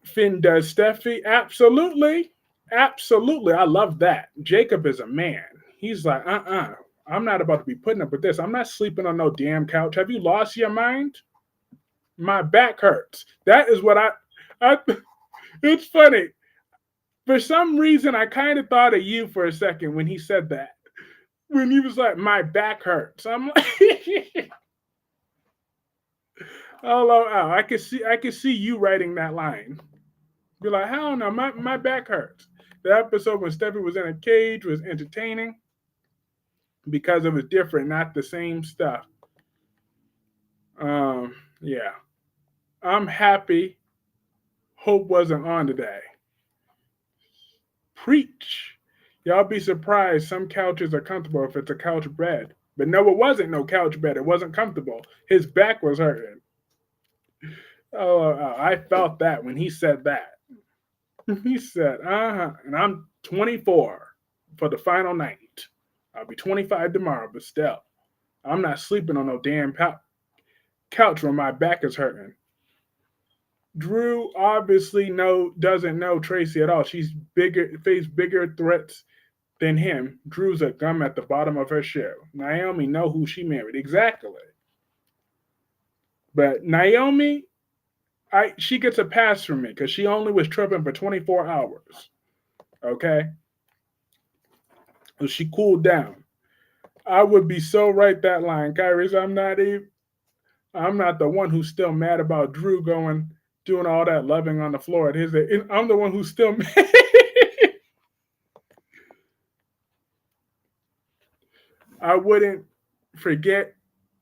Finn does Steffi. Absolutely. Absolutely. I love that. Jacob is a man. He's like, I'm not about to be putting up with this. I'm not sleeping on no damn couch. Have you lost your mind? My back hurts. That is what I it's funny. For some reason, I kind of thought of you for a second when he said that. When he was like, my back hurts. I'm like, oh, I could see you writing that line. Be like, hell no, my back hurts. The episode when Steffi was in a cage was entertaining because it was different, not the same stuff. Yeah. I'm happy Hope wasn't on today. Preach. Y'all be surprised some couches are comfortable if it's a couch bed. But no, it wasn't no couch bed. It wasn't comfortable. His back was hurting. I felt that when he said that. He said, and I'm 24 for the final night. I'll be 25 tomorrow, but still, I'm not sleeping on no damn couch when my back is hurting. Drew obviously doesn't know Tracy at all. She's faced bigger threats than him. Drew's a gum at the bottom of her shoe. Naomi know who she married. Exactly. But Naomi, she gets a pass from me because she only was tripping for 24 hours. Okay? So she cooled down. I would be so right that line, Kyrie. I'm not the one who's still mad about Drew doing all that loving on the floor at his age. I'm the one who's still mad. I wouldn't forget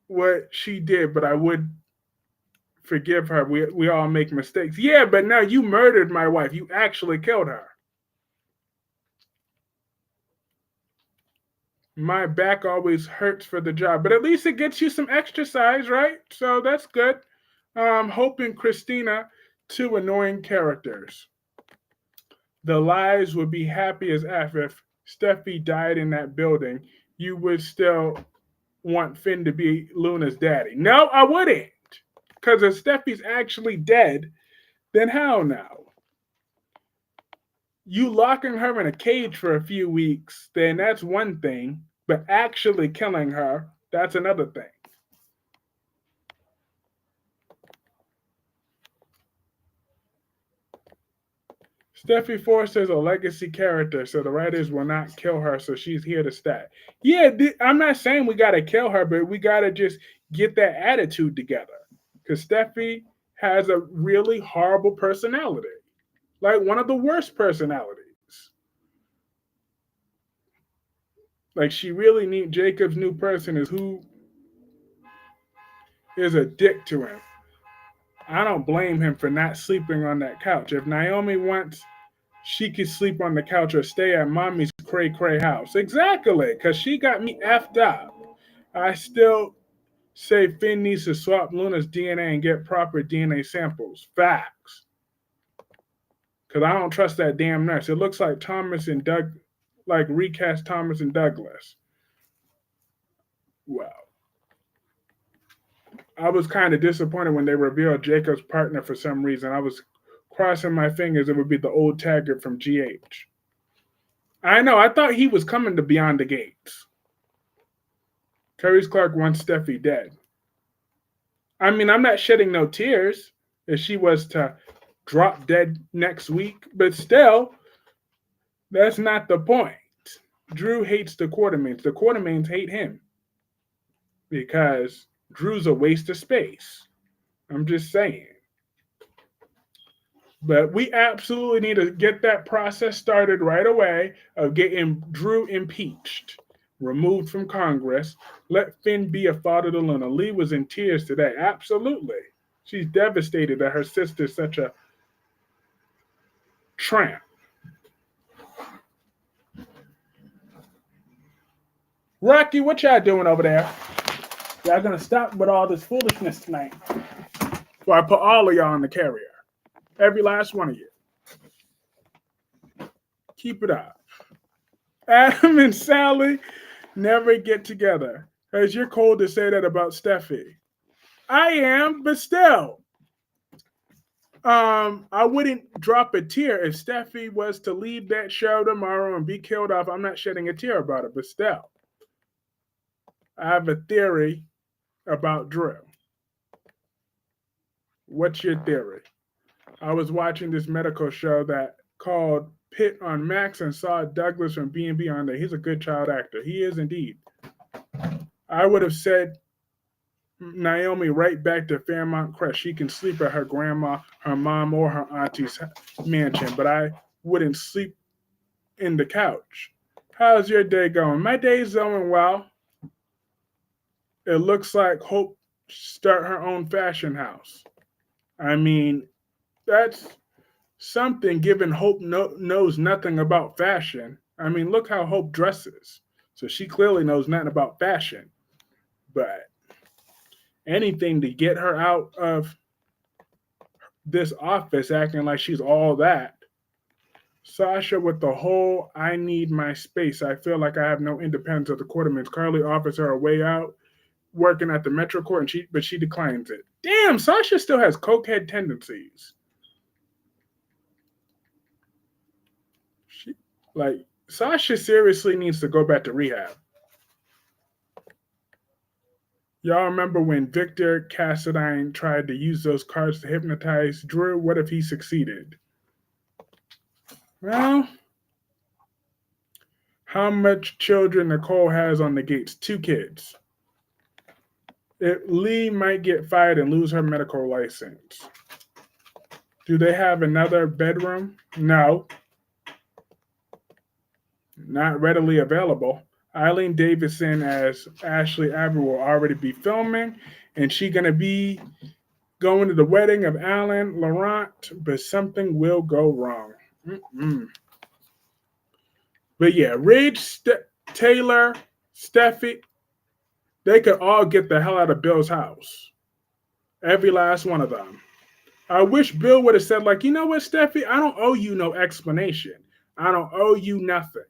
what she did, but I would forgive her. We all make mistakes. Yeah, but now you murdered my wife. You actually killed her. My back always hurts for the job, but at least it gets you some exercise, right? So that's good. Hope and Christina, two annoying characters. The lives would be happy as F if Steffi died in that building. You would still want Finn to be Luna's daddy. No, I wouldn't. Because if Steffi's actually dead, then hell no. You locking her in a cage for a few weeks, then that's one thing. But actually killing her, that's another thing. Steffy Forrester is a legacy character, so the writers will not kill her, so she's here to stay. Yeah, I'm not saying we got to kill her, but we got to just get that attitude together. Because Steffi has a really horrible personality. Like one of the worst personalities. Like she really needs Jacob's new person is who is a dick to him. I don't blame him for not sleeping on that couch. If Naomi wants, she could sleep on the couch or stay at mommy's cray cray house. Exactly, because she got me effed up. I still say Finn needs to swap Luna's DNA and get proper DNA samples. Facts. Because I don't trust that damn nurse. It looks like Thomas and Doug, like recast Thomas and Douglas. Well, I was kind of disappointed when they revealed Jacob's partner for some reason. I was crossing my fingers it would be the old Taggart from GH. I know, I thought he was coming to Beyond the Gates. Carice Clark wants Steffi dead. I mean, I'm not shedding no tears if she was to drop dead next week, but still, that's not the point. Drew hates the Quartermains. The Quartermains hate him because Drew's a waste of space. I'm just saying. But we absolutely need to get that process started right away of getting Drew impeached, removed from Congress. Let Finn be a father to Luna. Lee was in tears today. Absolutely. She's devastated that her sister's such a tramp. Rocky, what y'all doing over there? Y'all gonna stop with all this foolishness tonight? Or I put all of y'all in the carrier. Every last one of you. Keep it up. Adam and Sally never get together. As you're cold to say that about Steffy. I am, but still. I wouldn't drop a tear if Steffy was to leave that show tomorrow and be killed off. I'm not shedding a tear about it, but still. I have a theory about Drew. What's your theory? I was watching this medical show that called Pit on Max and saw Douglas from B&B on there. He's a good child actor. He is indeed. I would have said Naomi right back to Fairmont Crest. She can sleep at her grandma, her mom, or her auntie's mansion, but I wouldn't sleep in the couch. How's your day going? My day's going well. It looks like Hope start her own fashion house. I mean, that's something given Hope knows nothing about fashion. I mean, look how Hope dresses. So she clearly knows nothing about fashion. But anything to get her out of this office acting like she's all that. Sasha with the whole I need my space. I feel like I have no independence of the Quartermans. Carly offers her a way out working at the Metro Court, but she declines it. Damn, Sasha still has cokehead tendencies. Sasha seriously needs to go back to rehab. Y'all remember when Victor Cassadine tried to use those cards to hypnotize Drew? What if he succeeded? Well, how much children Nicole has on the gates? 2 kids. Lee might get fired and lose her medical license. Do they have another bedroom? No. Not readily available. Eileen Davidson as Ashley Abbott will already be filming, and she's going to be going to the wedding of Alan Laurent, but something will go wrong. But yeah, Ridge, Taylor, Steffy, they could all get the hell out of Bill's house. Every last one of them. I wish Bill would have said, like, you know what, Steffy? I don't owe you no explanation. I don't owe you nothing.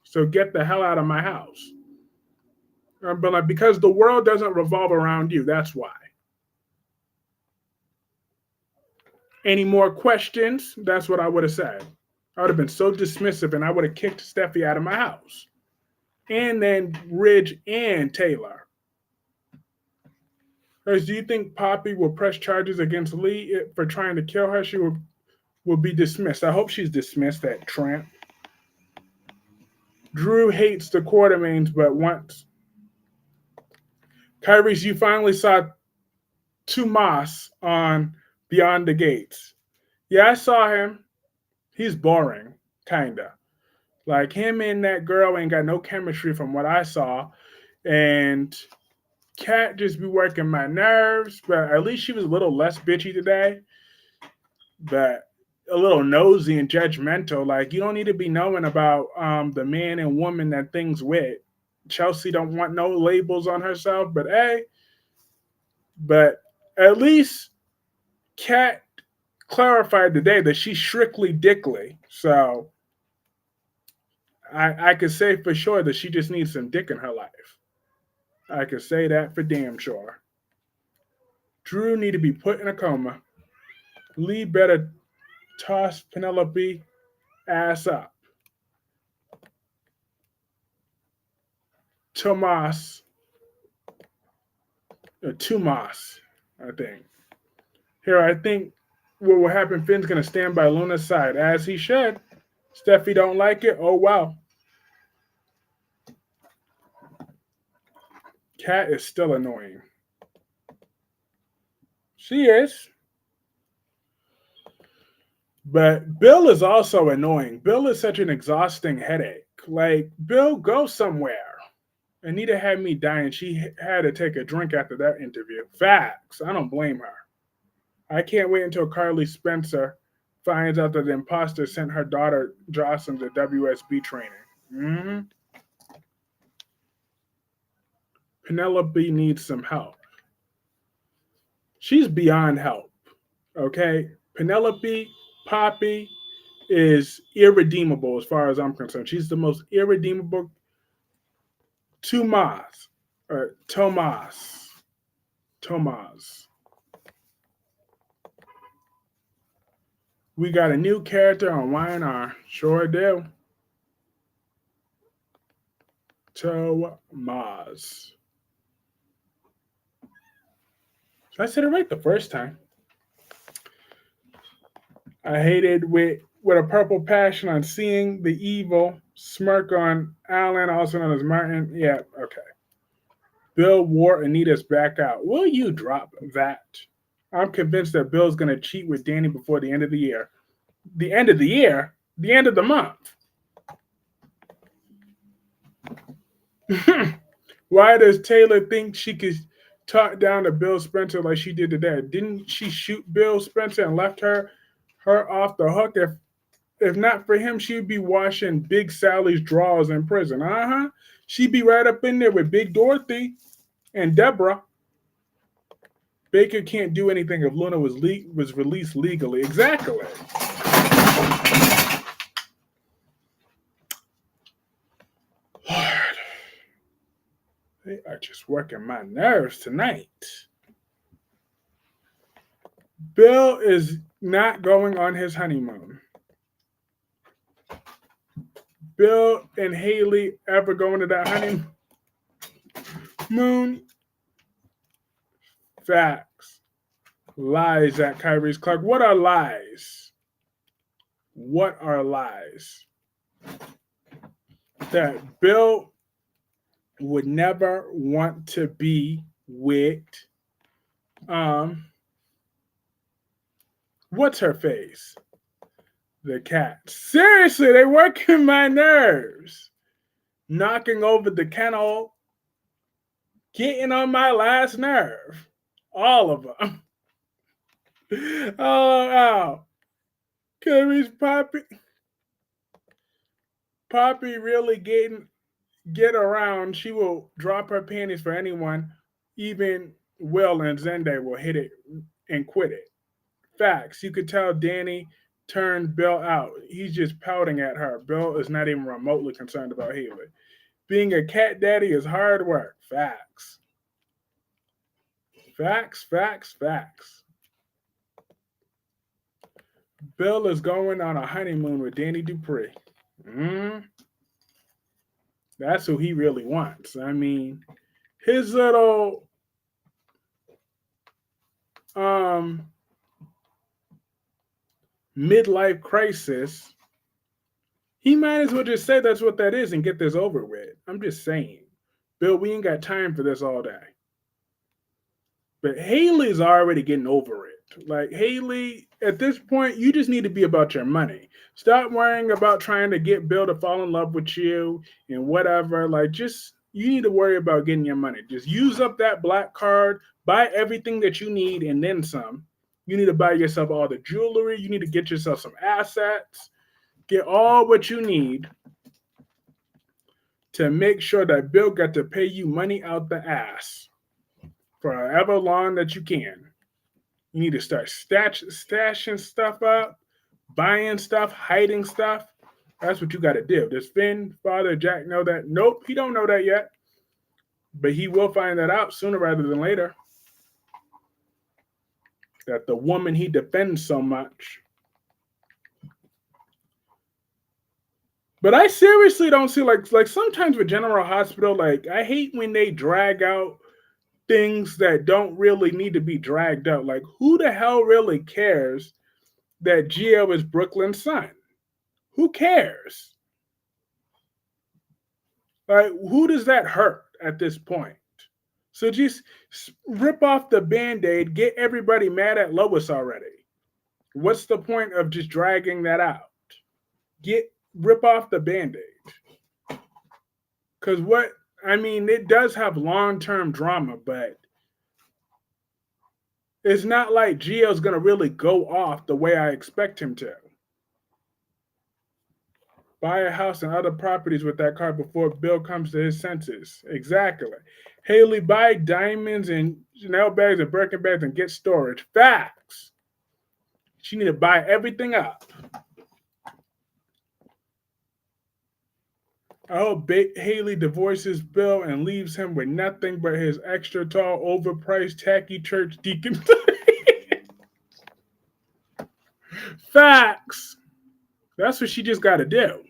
So get the hell out of my house. But like, because the world doesn't revolve around you, that's why. Any more questions? That's what I would have said. I would have been so dismissive and I would have kicked Steffy out of my house. And then Ridge and Taylor. Do you think Poppy will press charges against Lee for trying to kill her? She will be dismissed. I hope she's dismissed, that tramp. Drew hates the Quartermains, but once. Kyrese, you finally saw Tomas on Beyond the Gates. Yeah, I saw him. He's boring, kinda. Like, him and that girl ain't got no chemistry from what I saw. And Kat just be working my nerves, but at least she was a little less bitchy today. But a little nosy and judgmental. Like, you don't need to be knowing about the man and woman that things with. Chelsea don't want no labels on herself, but hey. But at least Kat clarified today that she's strictly dickly. So I could say for sure that she just needs some dick in her life. I could say that for damn sure. Drew need to be put in a coma. Lee better toss Penelope ass up. Tomas, I think. Here, I think what will happen, Finn's going to stand by Luna's side, as he should. Steffy don't like it. Oh, wow. Kat is still annoying. She is. But Bill is also annoying. Bill is such an exhausting headache. Like, Bill, go somewhere. Anita had me dying. She had to take a drink after that interview. Facts. I don't blame her. I can't wait until Carly Spencer finds out that the imposter sent her daughter Jocelyn to WSB training. Mm-hmm. Penelope needs some help. She's beyond help. Okay? Penelope, Poppy is irredeemable as far as I'm concerned. She's the most irredeemable. Tomas. Or Tomas. Tomas. We got a new character on Y&R. Sure do. Tomas. I said it right the first time. I hated with a purple passion on seeing the evil smirk on Alan, also known as Martin. Yeah, okay. Bill wore Anita's back out. Will you drop that? I'm convinced that Bill's going to cheat with Danny before the end of the year. The end of the year? The end of the month. Why does Taylor think she could talk down to Bill Spencer like she did today? Didn't she shoot Bill Spencer and left her off the hook? If not for him, she'd be washing Big Sally's drawers in prison. Uh-huh. She'd be right up in there with Big Dorothy and Deborah. Baker can't do anything if Luna was released legally. Exactly. Lord. They are just working my nerves tonight. Bill is not going on his honeymoon. Bill and Haley ever going to that honeymoon? Facts. Lies at Kyrie's Clark. What are lies? What are lies? That Bill would never want to be with what's her face? The cat. Seriously, they working my nerves. Knocking over the kennel. Getting on my last nerve. All of them. Oh. Kyrie's Poppy really get around. She will drop her panties for anyone. Even Will and Zende will hit it and quit it. Facts. You could tell Danny turned Bill out. He's just pouting at her. Bill is not even remotely concerned about Haley. Being a cat daddy is hard work. Facts. Facts. Bill is going on a honeymoon with Danny Dupree. That's who he really wants. I mean, his little midlife crisis, he might as well just say that's what that is and get this over with. I'm just saying. Bill, we ain't got time for this all day. But Haley's already getting over it. Like, Haley, at this point, you just need to be about your money. Stop worrying about trying to get Bill to fall in love with you and whatever. Like, just, you need to worry about getting your money. Just use up that black card, buy everything that you need, and then some. You need to buy yourself all the jewelry. You need to get yourself some assets. Get all what you need to make sure that Bill got to pay you money out the ass for however long that you can. You need to start stashing stuff up, buying stuff, hiding stuff. That's what you got to do. Does Finn, Father Jack know that? Nope, he don't know that yet. But he will find that out sooner rather than later. That the woman he defends so much. But I seriously don't see, like sometimes with General Hospital, like, I hate when they drag out things that don't really need to be dragged out. Like, who the hell really cares that Gio is Brooklyn's son? Who cares? Like, who does that hurt at this point? So just rip off the Band-Aid, get everybody mad at Lois already. What's the point of just dragging that out? Rip off the Band-Aid. Because it does have long-term drama, but It's not like Gio's gonna really go off the way I expect him to. Buy a house and other properties with that car before Bill comes to his senses. Exactly. Haley, buy diamonds and Chanel bags and Birkin bags and get storage. Facts. She need to buy everything up. I hope Haley divorces Bill and leaves him with nothing but his extra tall, overpriced, tacky church deacon. Facts. That's what she just got to do.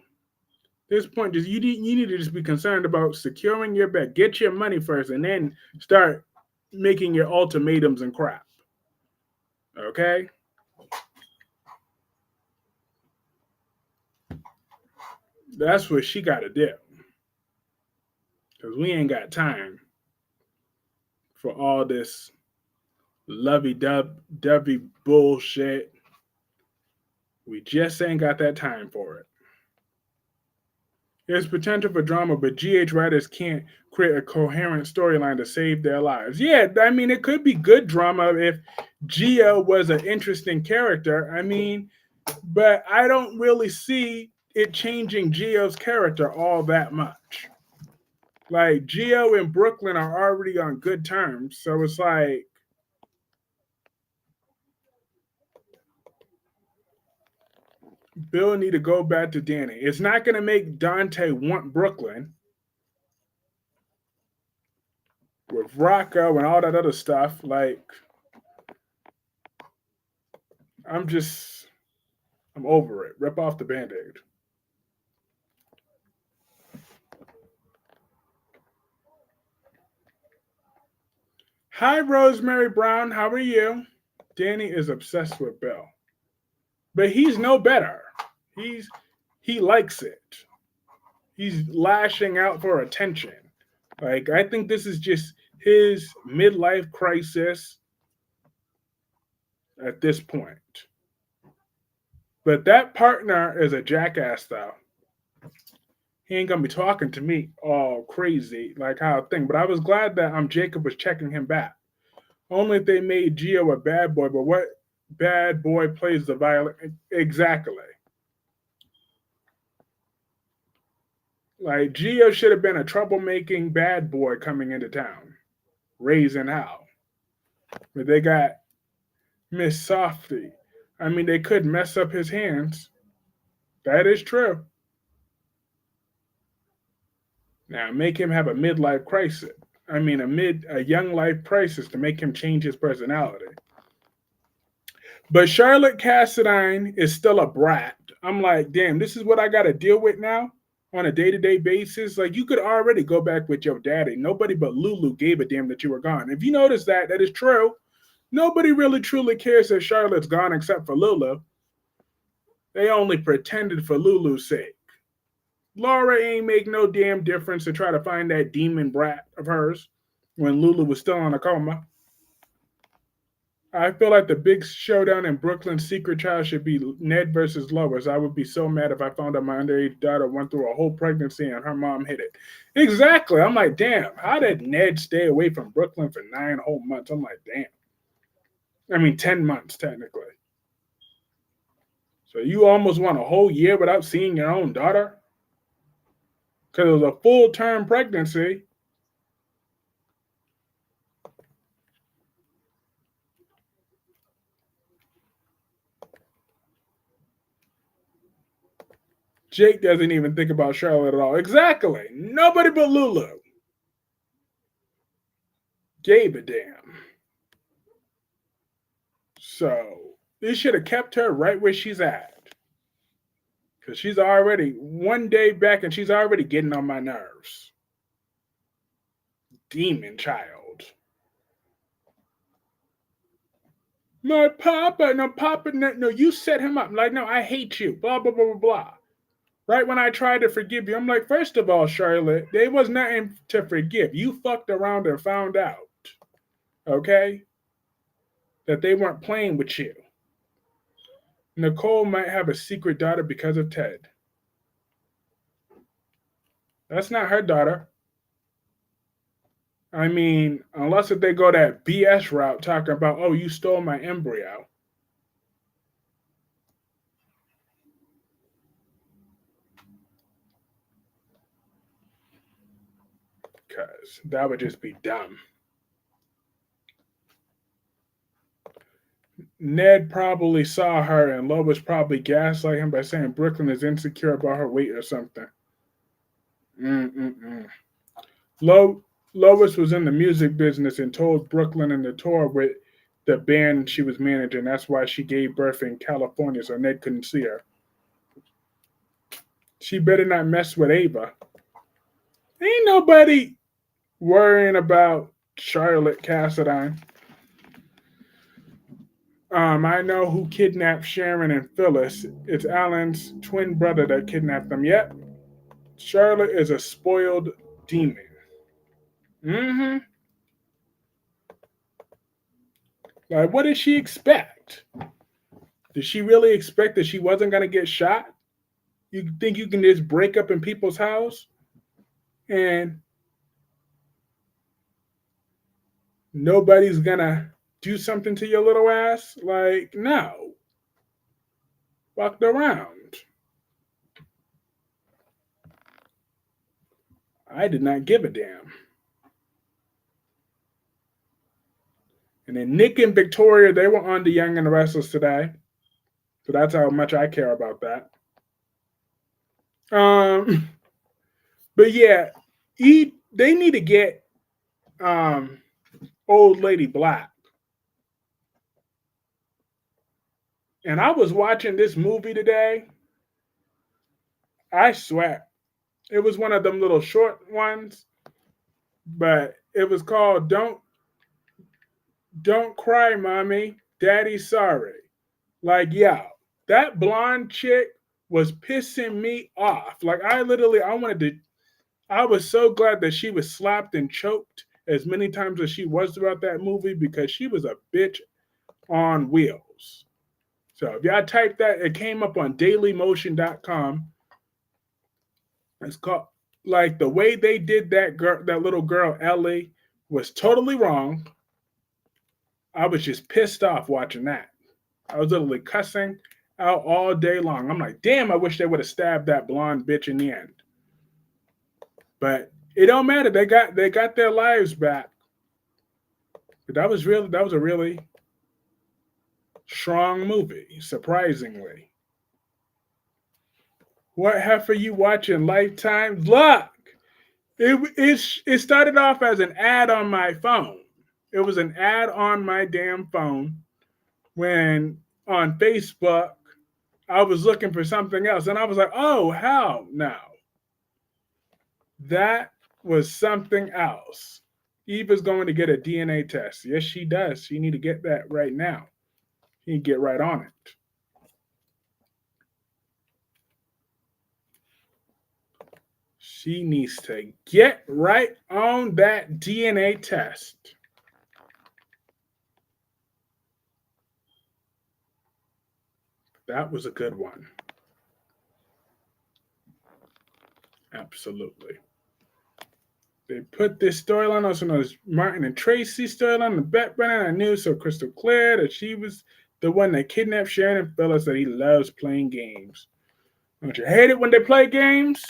At this point, you need to just be concerned about securing your bed. Get your money first, and then start making your ultimatums and crap. Okay? That's what she got to do. Because we ain't got time for all this lovey-dovey bullshit. We just ain't got that time for it. There's potential for drama, but GH writers can't create a coherent storyline to save their lives. Yeah, I mean, it could be good drama if Gio was an interesting character. I mean, but I don't really see it changing Gio's character all that much. Like, Gio and Brooklyn are already on good terms, so it's like, Bill need to go back to Danny. It's not going to make Dante want Brooklyn with Rocco and all that other stuff. Like, I'm over it. Rip off the Band-Aid. Hi, Rosemary Brown. How are you? Danny is obsessed with Bill. But he's no better. He likes it. He's lashing out for attention. Like, I think this is just his midlife crisis at this point. But that partner is a jackass, though. He ain't gonna be talking to me all crazy like how I think. But I was glad that Jacob was checking him back. Only if they made Gio a bad boy, but what bad boy plays the violin? Exactly. Like, Gio should have been a troublemaking bad boy coming into town, raising hell. But they got Miss Softy. I mean, they could mess up his hands. That is true. Now, make him have a midlife crisis. I mean, a young life crisis to make him change his personality. But Charlotte Cassadine is still a brat. I'm like, damn, this is what I got to deal with now on a day-to-day basis. Like, you could already go back with your daddy. Nobody but Lulu gave a damn that you were gone. If you notice that is true. Nobody really truly cares that Charlotte's gone except for Lulu. They only pretended for Lulu's sake. Laura ain't make no damn difference to try to find that demon brat of hers when Lulu was still in a coma. I feel like the big showdown in Brooklyn's secret trial should be Ned versus Lois. I would be so mad if I found out my underage daughter went through a whole pregnancy and her mom hid it. Exactly. I'm like, damn, how did Ned stay away from Brooklyn for 9 whole months? I'm like, damn. I mean, 10 months, technically. So you almost went a whole year without seeing your own daughter? Because it was a full-term pregnancy. Jake doesn't even think about Charlotte at all. Exactly. Nobody but Lulu gave a damn. So they should have kept her right where she's at. Because she's already one day back and she's already getting on my nerves. Demon child. My papa, no, you set him up. Like, no, I hate you. Blah, blah, blah, blah, blah. Right when I tried to forgive you, I'm like, first of all, Charlotte, there was nothing to forgive. You fucked around and found out, okay, that they weren't playing with you. Nicole might have a secret daughter because of Ted. That's not her daughter. I mean, unless if they go that BS route talking about, oh, you stole my embryo. Because that would just be dumb. Ned probably saw her and Lois probably gaslight him by saying Brooklyn is insecure about her weight or something. Mm-mm-mm. Lo- Lois was in the music business and told Brooklyn in the tour with the band she was managing. That's why she gave birth in California so Ned couldn't see her. She better not mess with Ava. Ain't nobody worrying about Charlotte Cassadine. I know who kidnapped Sharon and Phyllis. It's Alan's twin brother that kidnapped them. Yep, Charlotte is a spoiled demon. Mm-hmm. Like, what did she expect? Did she really expect that she wasn't gonna get shot? You think you can just break up in people's house and nobody's gonna do something to your little ass? Like, no. Walked around. I did not give a damn. And then Nick and Victoria, they were on the Young and the Restless today. So that's how much I care about that. Um, but yeah, they need to get um old lady black. And I was watching this movie today. I swear. It was one of them little short ones, but it was called Don't Cry, Mommy. Daddy's Sorry. Like, yeah, that blonde chick was pissing me off. Like I was so glad that she was slapped and choked as many times as she was throughout that movie because she was a bitch on wheels. So if y'all type that, it came up on dailymotion.com. It's called like the way they did that little girl Ellie was totally wrong. I was just pissed off watching that. I was literally cussing out all day long. I'm like, damn, I wish they would have stabbed that blonde bitch in the end. But it don't matter. They got their lives back. But that was a really strong movie, surprisingly. What heifer you watching? Lifetime? Look, it started off as an ad on my phone. It was an ad on my damn phone when on Facebook I was looking for something else, and I was like, "Oh, hell no!" That was something else. Eva's going to get a DNA test. Yes, she does. She need to get that right now. She need to get right on it. She needs to get right on that DNA test. That was a good one. Absolutely. They put this storyline, also known as Martin and Tracy storyline, the background. I knew so crystal clear that she was the one that kidnapped Sharon and Phyllis, that he loves playing games. Don't you hate it when they play games?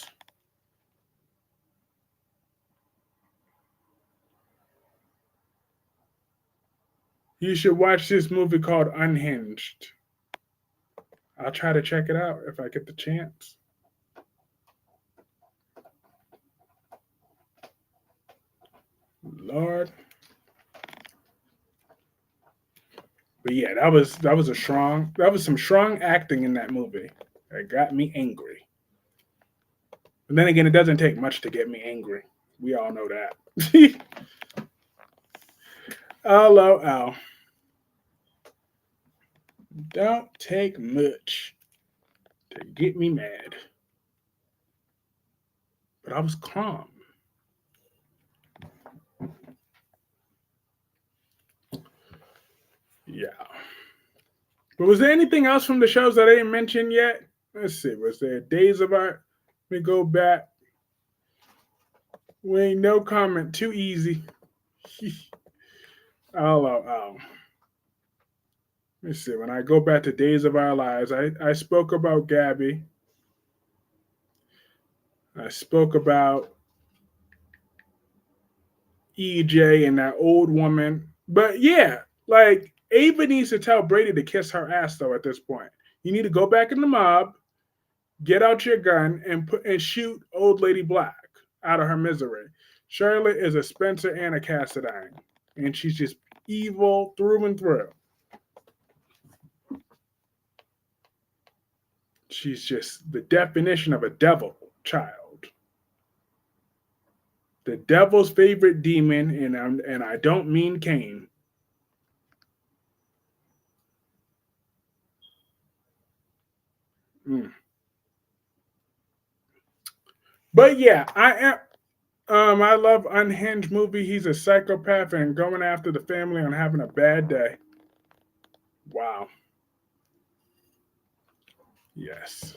You should watch this movie called Unhinged. I'll try to check it out if I get the chance. Lord. But yeah, that was some strong acting in that movie. That got me angry. But then again, it doesn't take much to get me angry. We all know that. LOL. Don't take much to get me mad. But I was calm. Yeah. But was there anything else from the shows that I didn't mention yet? Let's see. Was there Days of Art? Let me go back. We ain't no comment. Too easy. Oh. Let me see. When I go back to Days of Our Lives, I spoke about Gabby. I spoke about EJ and that old woman. But yeah, like Ava needs to tell Brady to kiss her ass though at this point. You need to go back in the mob, get out your gun, and shoot old lady Black out of her misery. Charlotte is a Spencer and a Cassadine. And she's just evil through and through. She's just the definition of a devil child. The devil's favorite demon, and I don't mean Cain. Mm. But yeah, I am. I love Unhinged movie. He's a psychopath and going after the family and having a bad day. Wow. Yes.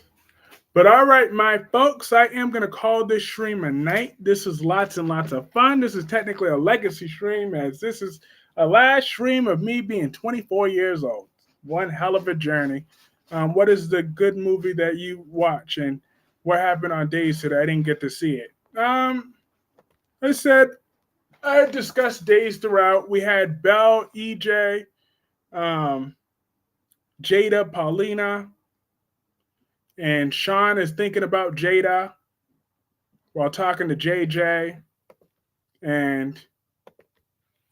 But all right, my folks, I am going to call this stream a night. This is lots and lots of fun. This is technically a legacy stream, as this is a last stream of me being 24 years old. One hell of a journey. What is the good movie that you watch, and what happened on days that I didn't get to see it? I said I discussed days throughout. We had Belle, EJ, um, Jada, Paulina, and Sean is thinking about Jada while talking to JJ and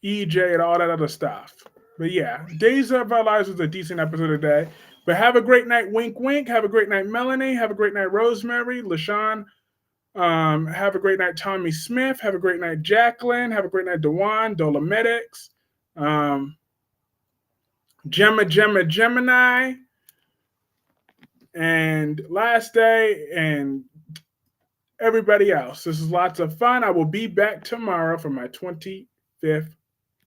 EJ and all that other stuff. But yeah, Days of Our Lives was a decent episode today. But have a great night, wink, wink. Have a great night, Melanie. Have a great night, Rosemary, LaShawn. Have a great night, Tommy Smith. Have a great night, Jacqueline. Have a great night, Dewan, Dolomedics. Gemini. And last day, and everybody else. This is lots of fun. I will be back tomorrow for my 25th